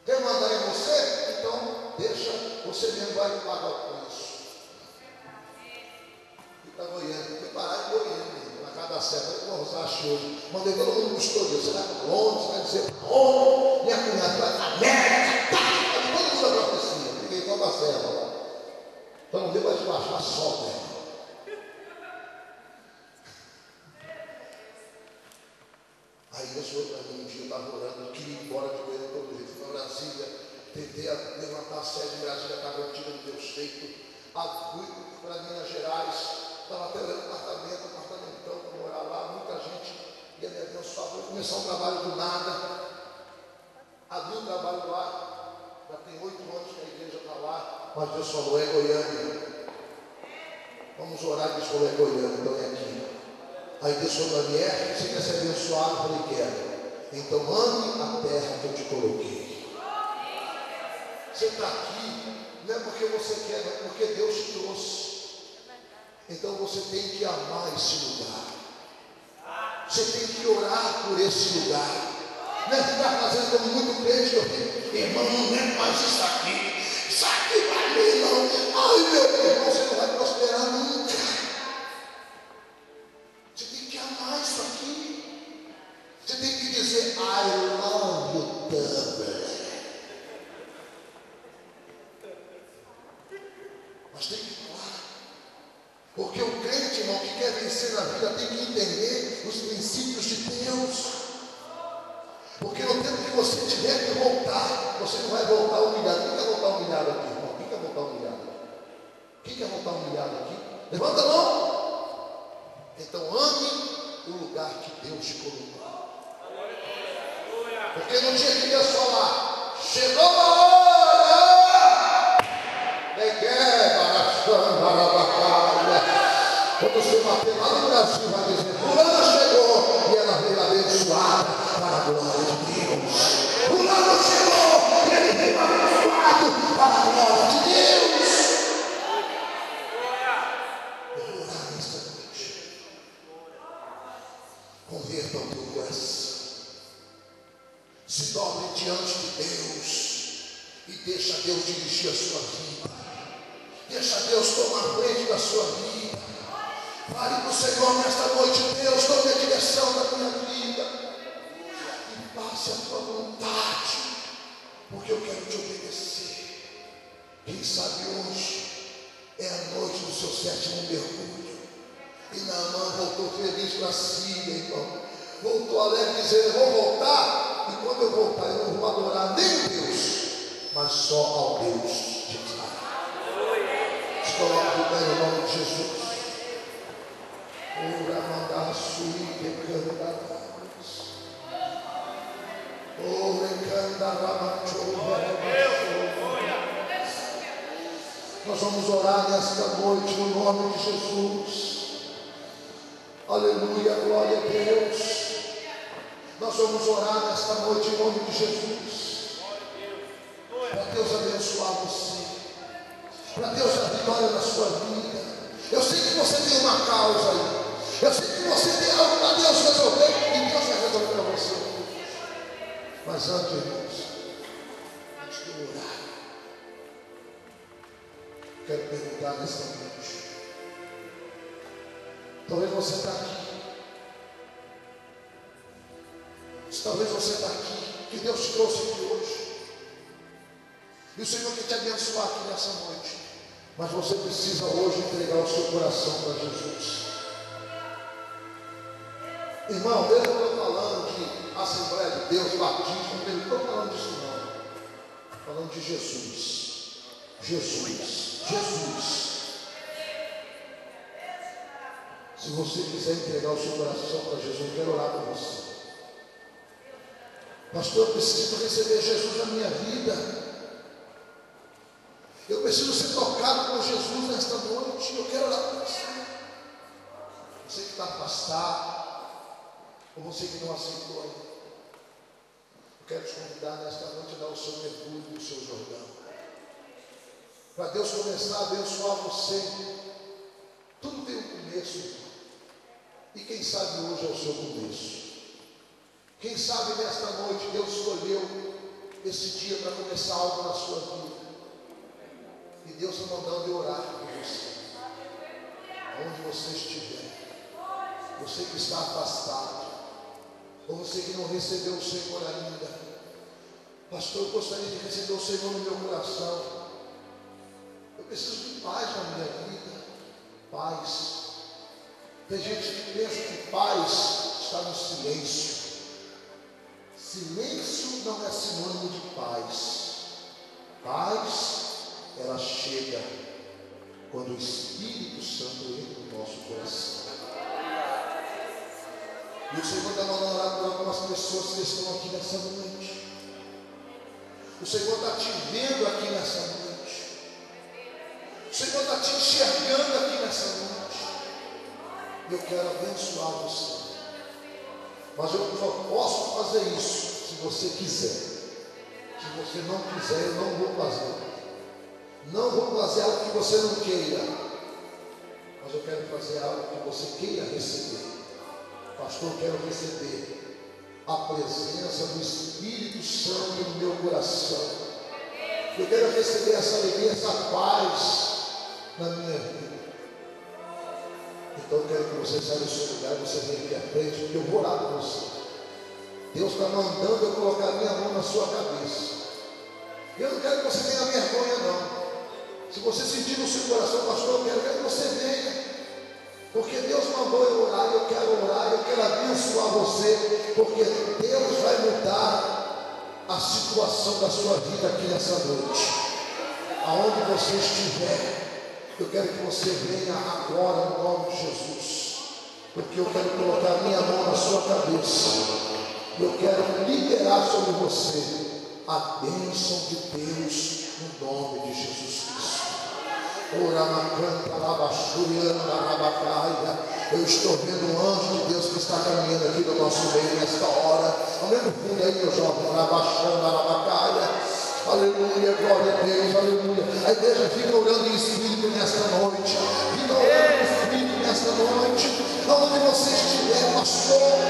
[SPEAKER 1] Quer mandar em você? Então, deixa, você mesmo vai pagar o preço. Fica Goiânia, fui parar em Goiânia, na casa da Serra, eu vou usar hoje. Mandei todo mundo para o estúdio. Você vai para onde? Você vai dizer para onde? Minha cunhada vai para a América, todo mundo da profecia. Fiquei com a Serra lá. Então não deu para desbaixar só, né? Aí Deus falou para mim um dia, eu estava orando, eu queria ir embora de Goiânia todo jeito. Fui para Brasília, tentei levantar a sede de Brasília, estava antiga, não deu jeito. Fui para Minas Gerais, estava até olhando apartamentão para morar lá, muita gente ia me abençoar. Vou começar um trabalho do nada, abri um trabalho lá, já tem 8 anos que a igreja está lá, mas Deus falou: é Goiânia. Vamos orar, Deus falou: é Goiânia, então é aqui. Aí Deus falou para mim: você quer ser abençoado? Eu falei: quero. Então ame a terra que eu te coloquei. Você está aqui, não é porque você quer, não é porque Deus te trouxe. Então você tem que amar esse lugar. Você tem que orar por esse lugar. Não é ficar fazendo como muito crente que eu tenho: irmão, não é mais isso aqui. Isso aqui vai mim, não. Ai, meu irmão, você não vai prosperar nunca. Você tem que amar isso aqui. Você tem que dizer: I love you, Dublin. Mas tem que falar. Porque o crente, irmão, que quer vencer na vida, tem que entender os princípios de Deus. Porque no tempo que você tiver que voltar, você não vai voltar humilhado. Quem quer voltar humilhado aqui, irmão? Quem quer voltar humilhado? Quem quer voltar humilhado aqui? Levanta a mão. Então ame o lugar que Deus te colocou. Porque no dia que Deus falar: chegou a hora, quando você bater lá no Brasil, vai dizer: fulana chegou e ela veio abençoada para a glória de Deus. Fulano chegou e ele veio abençoado para a glória de Deus. Eu vou orar nesta noite. Converta o teu coração. Se dobre diante de Deus e deixa Deus dirigir a sua vida. Deixa Deus tomar frente da sua vida. Fale para o Senhor nesta noite: Deus, tome a direção da minha vida e faça a tua vontade, porque eu quero te obedecer. Quem sabe hoje é a noite do seu 7º mergulho. E Naamã voltou feliz para a Síria, irmão. Voltou alegre, dizendo: eu vou voltar. E quando eu voltar, eu não vou adorar nem Deus, mas só ao Deus de Israel. Se coloque de pé no nome de Jesus. Ora mandar suíte cantarás. Ora cantarás. Nós vamos orar nesta noite no nome de Jesus. Aleluia, glória a Deus. Nós vamos orar nesta noite em nome de Jesus. Para Deus abençoar você. Para Deus dar vitória na sua vida. Eu sei que você tem uma causa aí. Eu sei que você tem algo para Deus resolver. E Deus vai resolver para você. Mas antes, irmãos, antes de eu orar, quero perguntar nesta noite. Talvez você está aqui. Talvez você está aqui, que Deus te trouxe aqui hoje. E o Senhor quer te abençoar aqui nessa noite. Mas você precisa hoje entregar o seu coração para Jesus. Irmão, eu não estou falando de Assembleia de Deus, batismo, não estou falando disso não. Estou falando de Jesus. Jesus. Jesus. Se você quiser entregar o seu coração para Jesus, eu quero orar por você. Pastor, eu preciso receber Jesus na minha vida. Eu preciso ser tocado por Jesus nesta noite. Eu quero orar por você. Você que está afastado, ou você que não aceitou ainda, eu quero te convidar nesta noite a dar o seu mergulho no seu Jordão. Para Deus começar a abençoar você. Tudo tem um começo. E quem sabe hoje é o seu começo. Quem sabe nesta noite Deus escolheu esse dia para começar algo na sua vida. E Deus está mandando eu orar por você. Onde você estiver. Você que está afastado. Ou você que não recebeu o Senhor ainda. Pastor, eu gostaria de receber o Senhor no meu coração. Eu preciso de paz na minha vida. Paz. Tem gente que pensa que paz está no silêncio. Silêncio não é sinônimo de paz. Paz, ela chega quando o Espírito Santo entra no nosso coração. E o Senhor está mandando orar por algumas pessoas que estão aqui nessa noite. O Senhor está te vendo aqui nessa noite. O Senhor está te enxergando aqui nessa noite. Eu quero abençoar você. Mas eu só posso fazer isso se você quiser. Se você não quiser, eu não vou fazer. Não vou fazer algo que você não queira. Mas eu quero fazer algo que você queira receber. Pastor, eu quero receber a presença do Espírito Santo no meu coração. Eu quero receber essa alegria, essa paz na minha vida. Então eu quero que você saia do seu lugar e você venha aqui à frente, porque eu vou orar por você. Deus está mandando eu colocar a minha mão na sua cabeça. Eu não quero que você tenha vergonha, não. Se você sentir no seu coração, pastor, eu quero que você venha. Porque Deus mandou eu orar, eu quero abençoar você, porque Deus vai mudar a situação da sua vida aqui nessa noite. Aonde você estiver. Eu quero que você venha agora no nome de Jesus. Porque eu quero colocar a minha mão na sua cabeça. Eu quero liberar sobre você a bênção de Deus no nome de Jesus Cristo. Eu estou vendo um anjo de Deus que está caminhando aqui do nosso meio nesta hora. Aumenta o fundo aí, meu jovem. Aleluia, glória a Deus, aleluia. A igreja fica orando em espírito nesta noite. Fica orando em espírito nesta noite. Onde você estiver, pastor,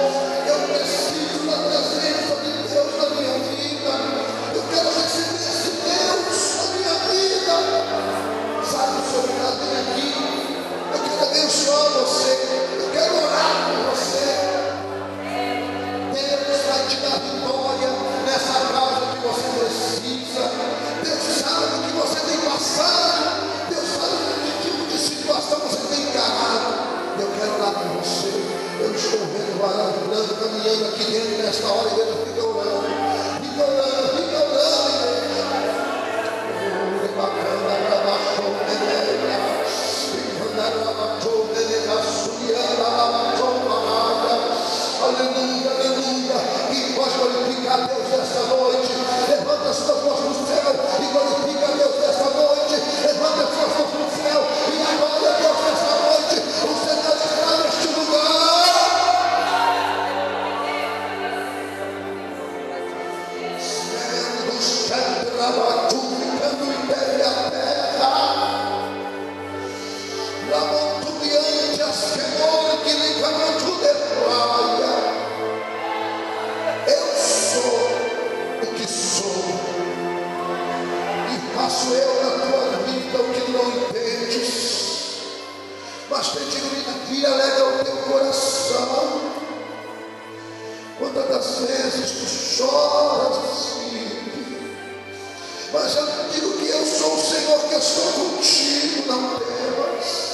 [SPEAKER 1] eu preciso da presença de Deus na minha vida. Eu quero receber esse Deus na minha vida. Sabe o seu lugar, vem aqui. Eu quero abençoar você. Eu quero orar por você. Deus vai te dar vitória nessa causa que você precisa. Deus sabe o que você tem passado. Deus sabe que tipo de situação você tem encarado. Eu quero orar por você. Eu estou vendo o varão branco caminhando aqui dentro nesta hora. ficando em pé a terra, la montubiante a Senhor que lhe camantu de praia. Eu sou o que sou, e faço eu na tua vida o que não entendes, mas tem dignidade, alegra o teu coração. Quantas das vezes tu choras assim, mas eu digo que eu sou o Senhor que estou contigo, não temas.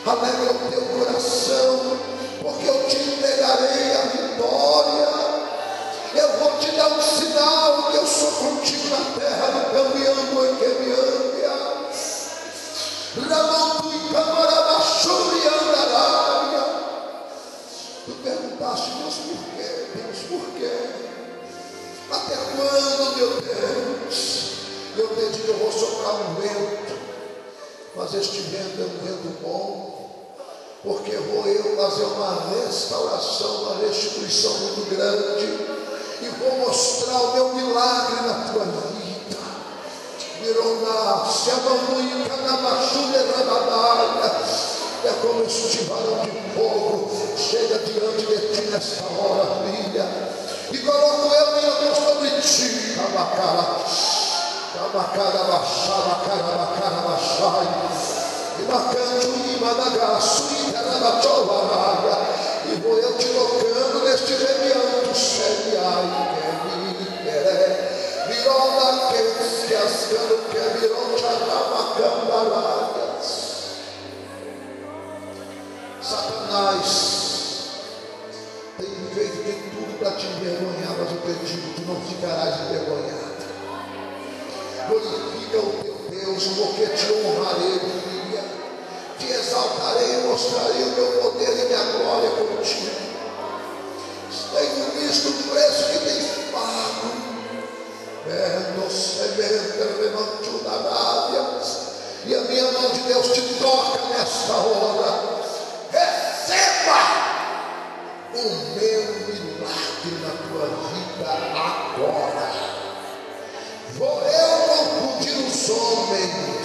[SPEAKER 1] Alegra o teu coração, porque eu te entregarei a vitória. Eu vou te dar um sinal que eu sou contigo na terra, no caminhando em que me andas. Ramantu e camarabachuri andarária. Tu perguntaste, Deus, por quê? Deus, por quê? Até quando, meu Deus? Eu te digo, eu vou soprar um vento, mas este vento é um vento bom, porque vou eu fazer uma restauração, uma restituição muito grande, e vou mostrar o meu milagre na tua vida. Mirona, se abandoe canabachulha rabadalha. É como este varão de fogo chega diante de ti nesta hora, filha, e coloco eu, meu Deus, sobre ti. Cabacara, cabacara, baixava, carabacara, baixai, e bacana, e madagaço, e carabachova, e vou eu te tocando neste remianto, seriai, que me virona, que ascando, que virou, charabacambaralhas. Satanás tem feito de tudo para te envergonhar, mas eu te digo, tu não ficarás envergonhado. Glorifica o teu Deus, porque te honrarei, filha, te exaltarei e mostrarei o meu poder e minha glória contigo. Tenho visto o preço que tens pago, no semente remantu da Arábia, e a minha mão de Deus te toca nesta hora. Receba o meu milagre na tua vida agora. Vou eu confundir os homens.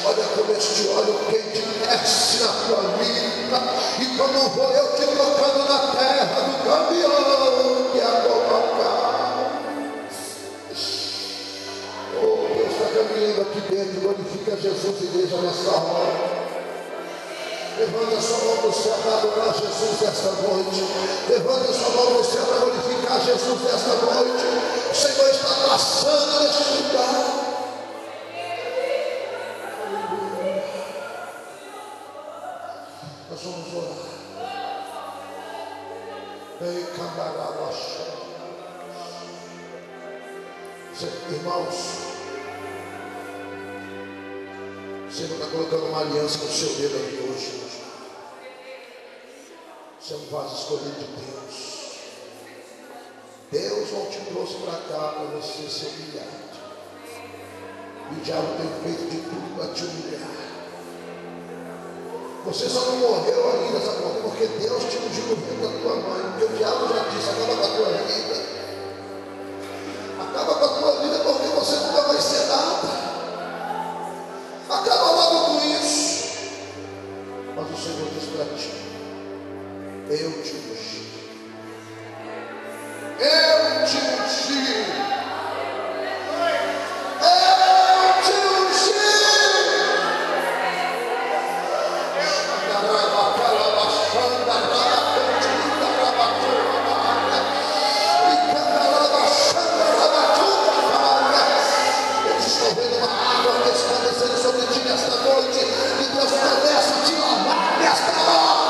[SPEAKER 1] Olha como este óleo quente desce na tua vida, e como vou eu te colocando na terra do caminhão que a colocar. Caminhando aqui dentro, glorifica Jesus, igreja, nessa hora. Levanta sua mão no céu para adorar Jesus nesta noite. Levanta sua mão no céu para glorificar Jesus nesta noite. O Senhor está passando neste lugar. Nós vamos orar. Irmãos, o Senhor está colocando uma aliança no seu dedo aqui hoje. Você é um vaso escolhido de Deus. Deus não te trouxe para cá para você ser humilhado. E o diabo tem feito de tudo para te humilhar. Você só não morreu ainda, sabe por quê? Porque Deus te ungiu no ventre da tua mãe. Porque o diabo já disse, acaba com a tua vida. Acaba com a tua vida, porque você nunca vai ser nada. Acaba logo com isso. Mas o Senhor diz para ti: eu te ungi. Eu te ungi. Eu te ungi. Eu estou vendo uma água resplandecendo sobre ti nesta noite, e Deus começa a te lavar nesta hora.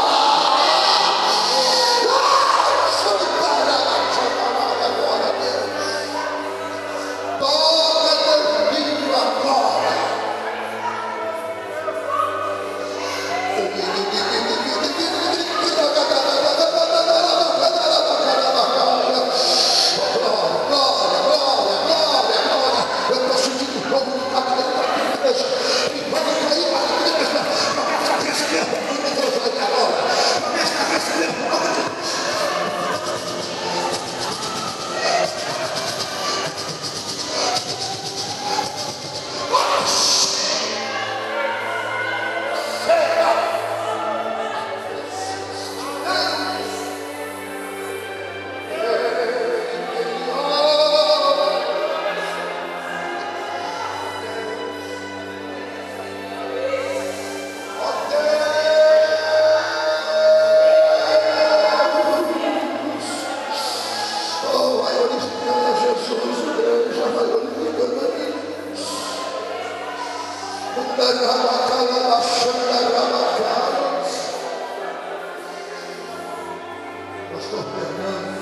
[SPEAKER 1] pastor Fernando,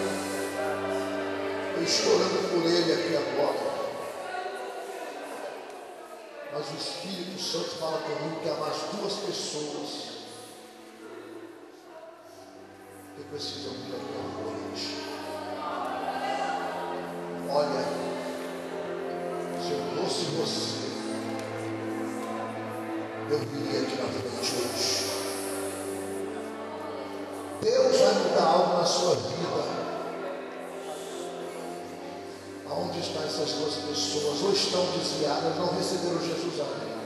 [SPEAKER 1] eu estou orando por ele aqui agora. Mas o Espírito Santo fala comigo que há mais duas pessoas que precisam vir aqui à frente. Olha, se eu fosse você, eu viria aqui na frente hoje. Deus vai mudar algo na sua vida. Aonde estão essas duas pessoas? Ou estão desviadas, não receberam Jesus ainda.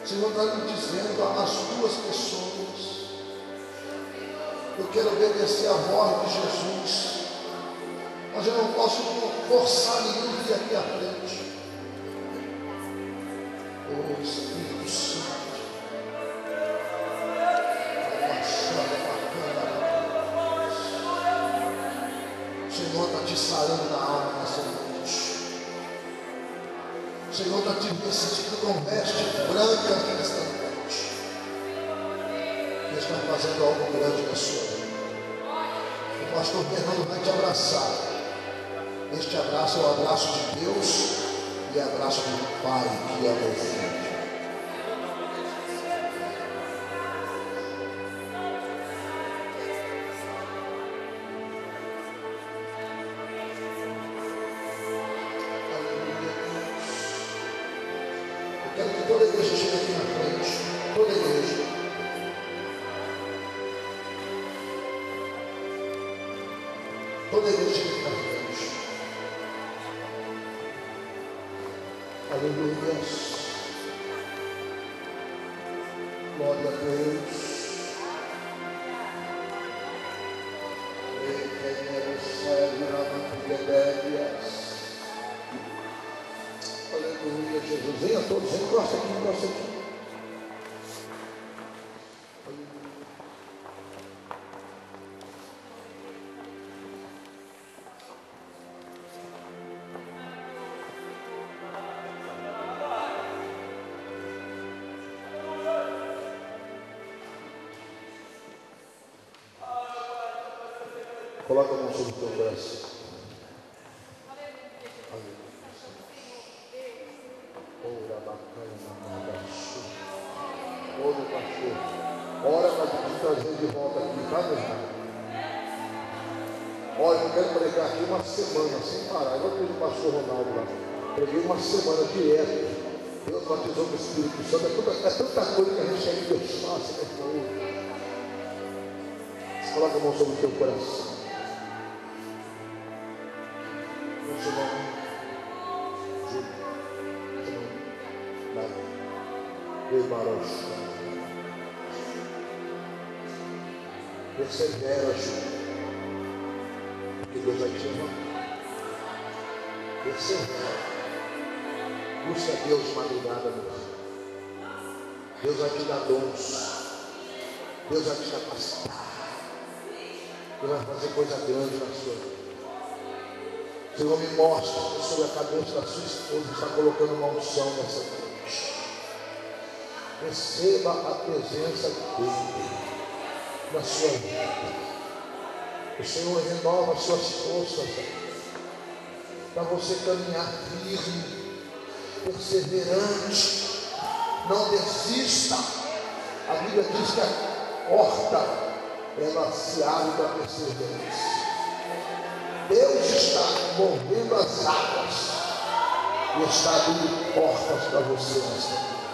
[SPEAKER 1] O Senhor está me dizendo, há as duas pessoas. Eu quero obedecer a voz de Jesus, mas eu não posso forçar ninguém a vir aqui à frente. Oh Espírito Santo, o Senhor está te sarando na alma nessa noite. O Senhor está te vestindo com vestes brancas nesta noite. Ele está fazendo algo grande na sua vida. O pastor Fernando vai te abraçar. Este abraço é o abraço de Deus e é o abraço do Pai que ama o Filho. Quero que toda a igreja chegue aqui na frente. Toda a igreja. Toda a igreja chegue aqui na frente. Aleluia. Glória a Deus. Aleluia, Jesus. Venha todos, encosta aqui, encosta aqui. Coloca a mão sobre o teu braço. Ora, pastor. Ora para te trazer de volta aqui, tá, meu irmão? Olha, eu quero pregar aqui uma semana sem parar. Igual fez o pastor Ronaldo lá. Preguei uma semana direto. Deus batizou com o Espírito Santo. É tanta coisa que a gente ainda Deus faça, meu irmão. Coloca a mão sobre o teu coração. No seu nome. Persevera, Júlio, porque Deus vai te amar. Persevera. Busca Deus de madrugada, meu filho. Deus vai te dar dons. Deus vai te capacitar. Deus vai fazer coisa grande na sua vida. O Senhor me mostra que sobre a cabeça da sua esposa está colocando uma unção nessa noite. Receba a presença dele na sua vida. O Senhor renova as suas forças para você caminhar firme, perseverante. Não desista. A Bíblia diz que a porta ela se abre para perseverança. Deus está movendo as águas e está abrindo portas para você nesta noite.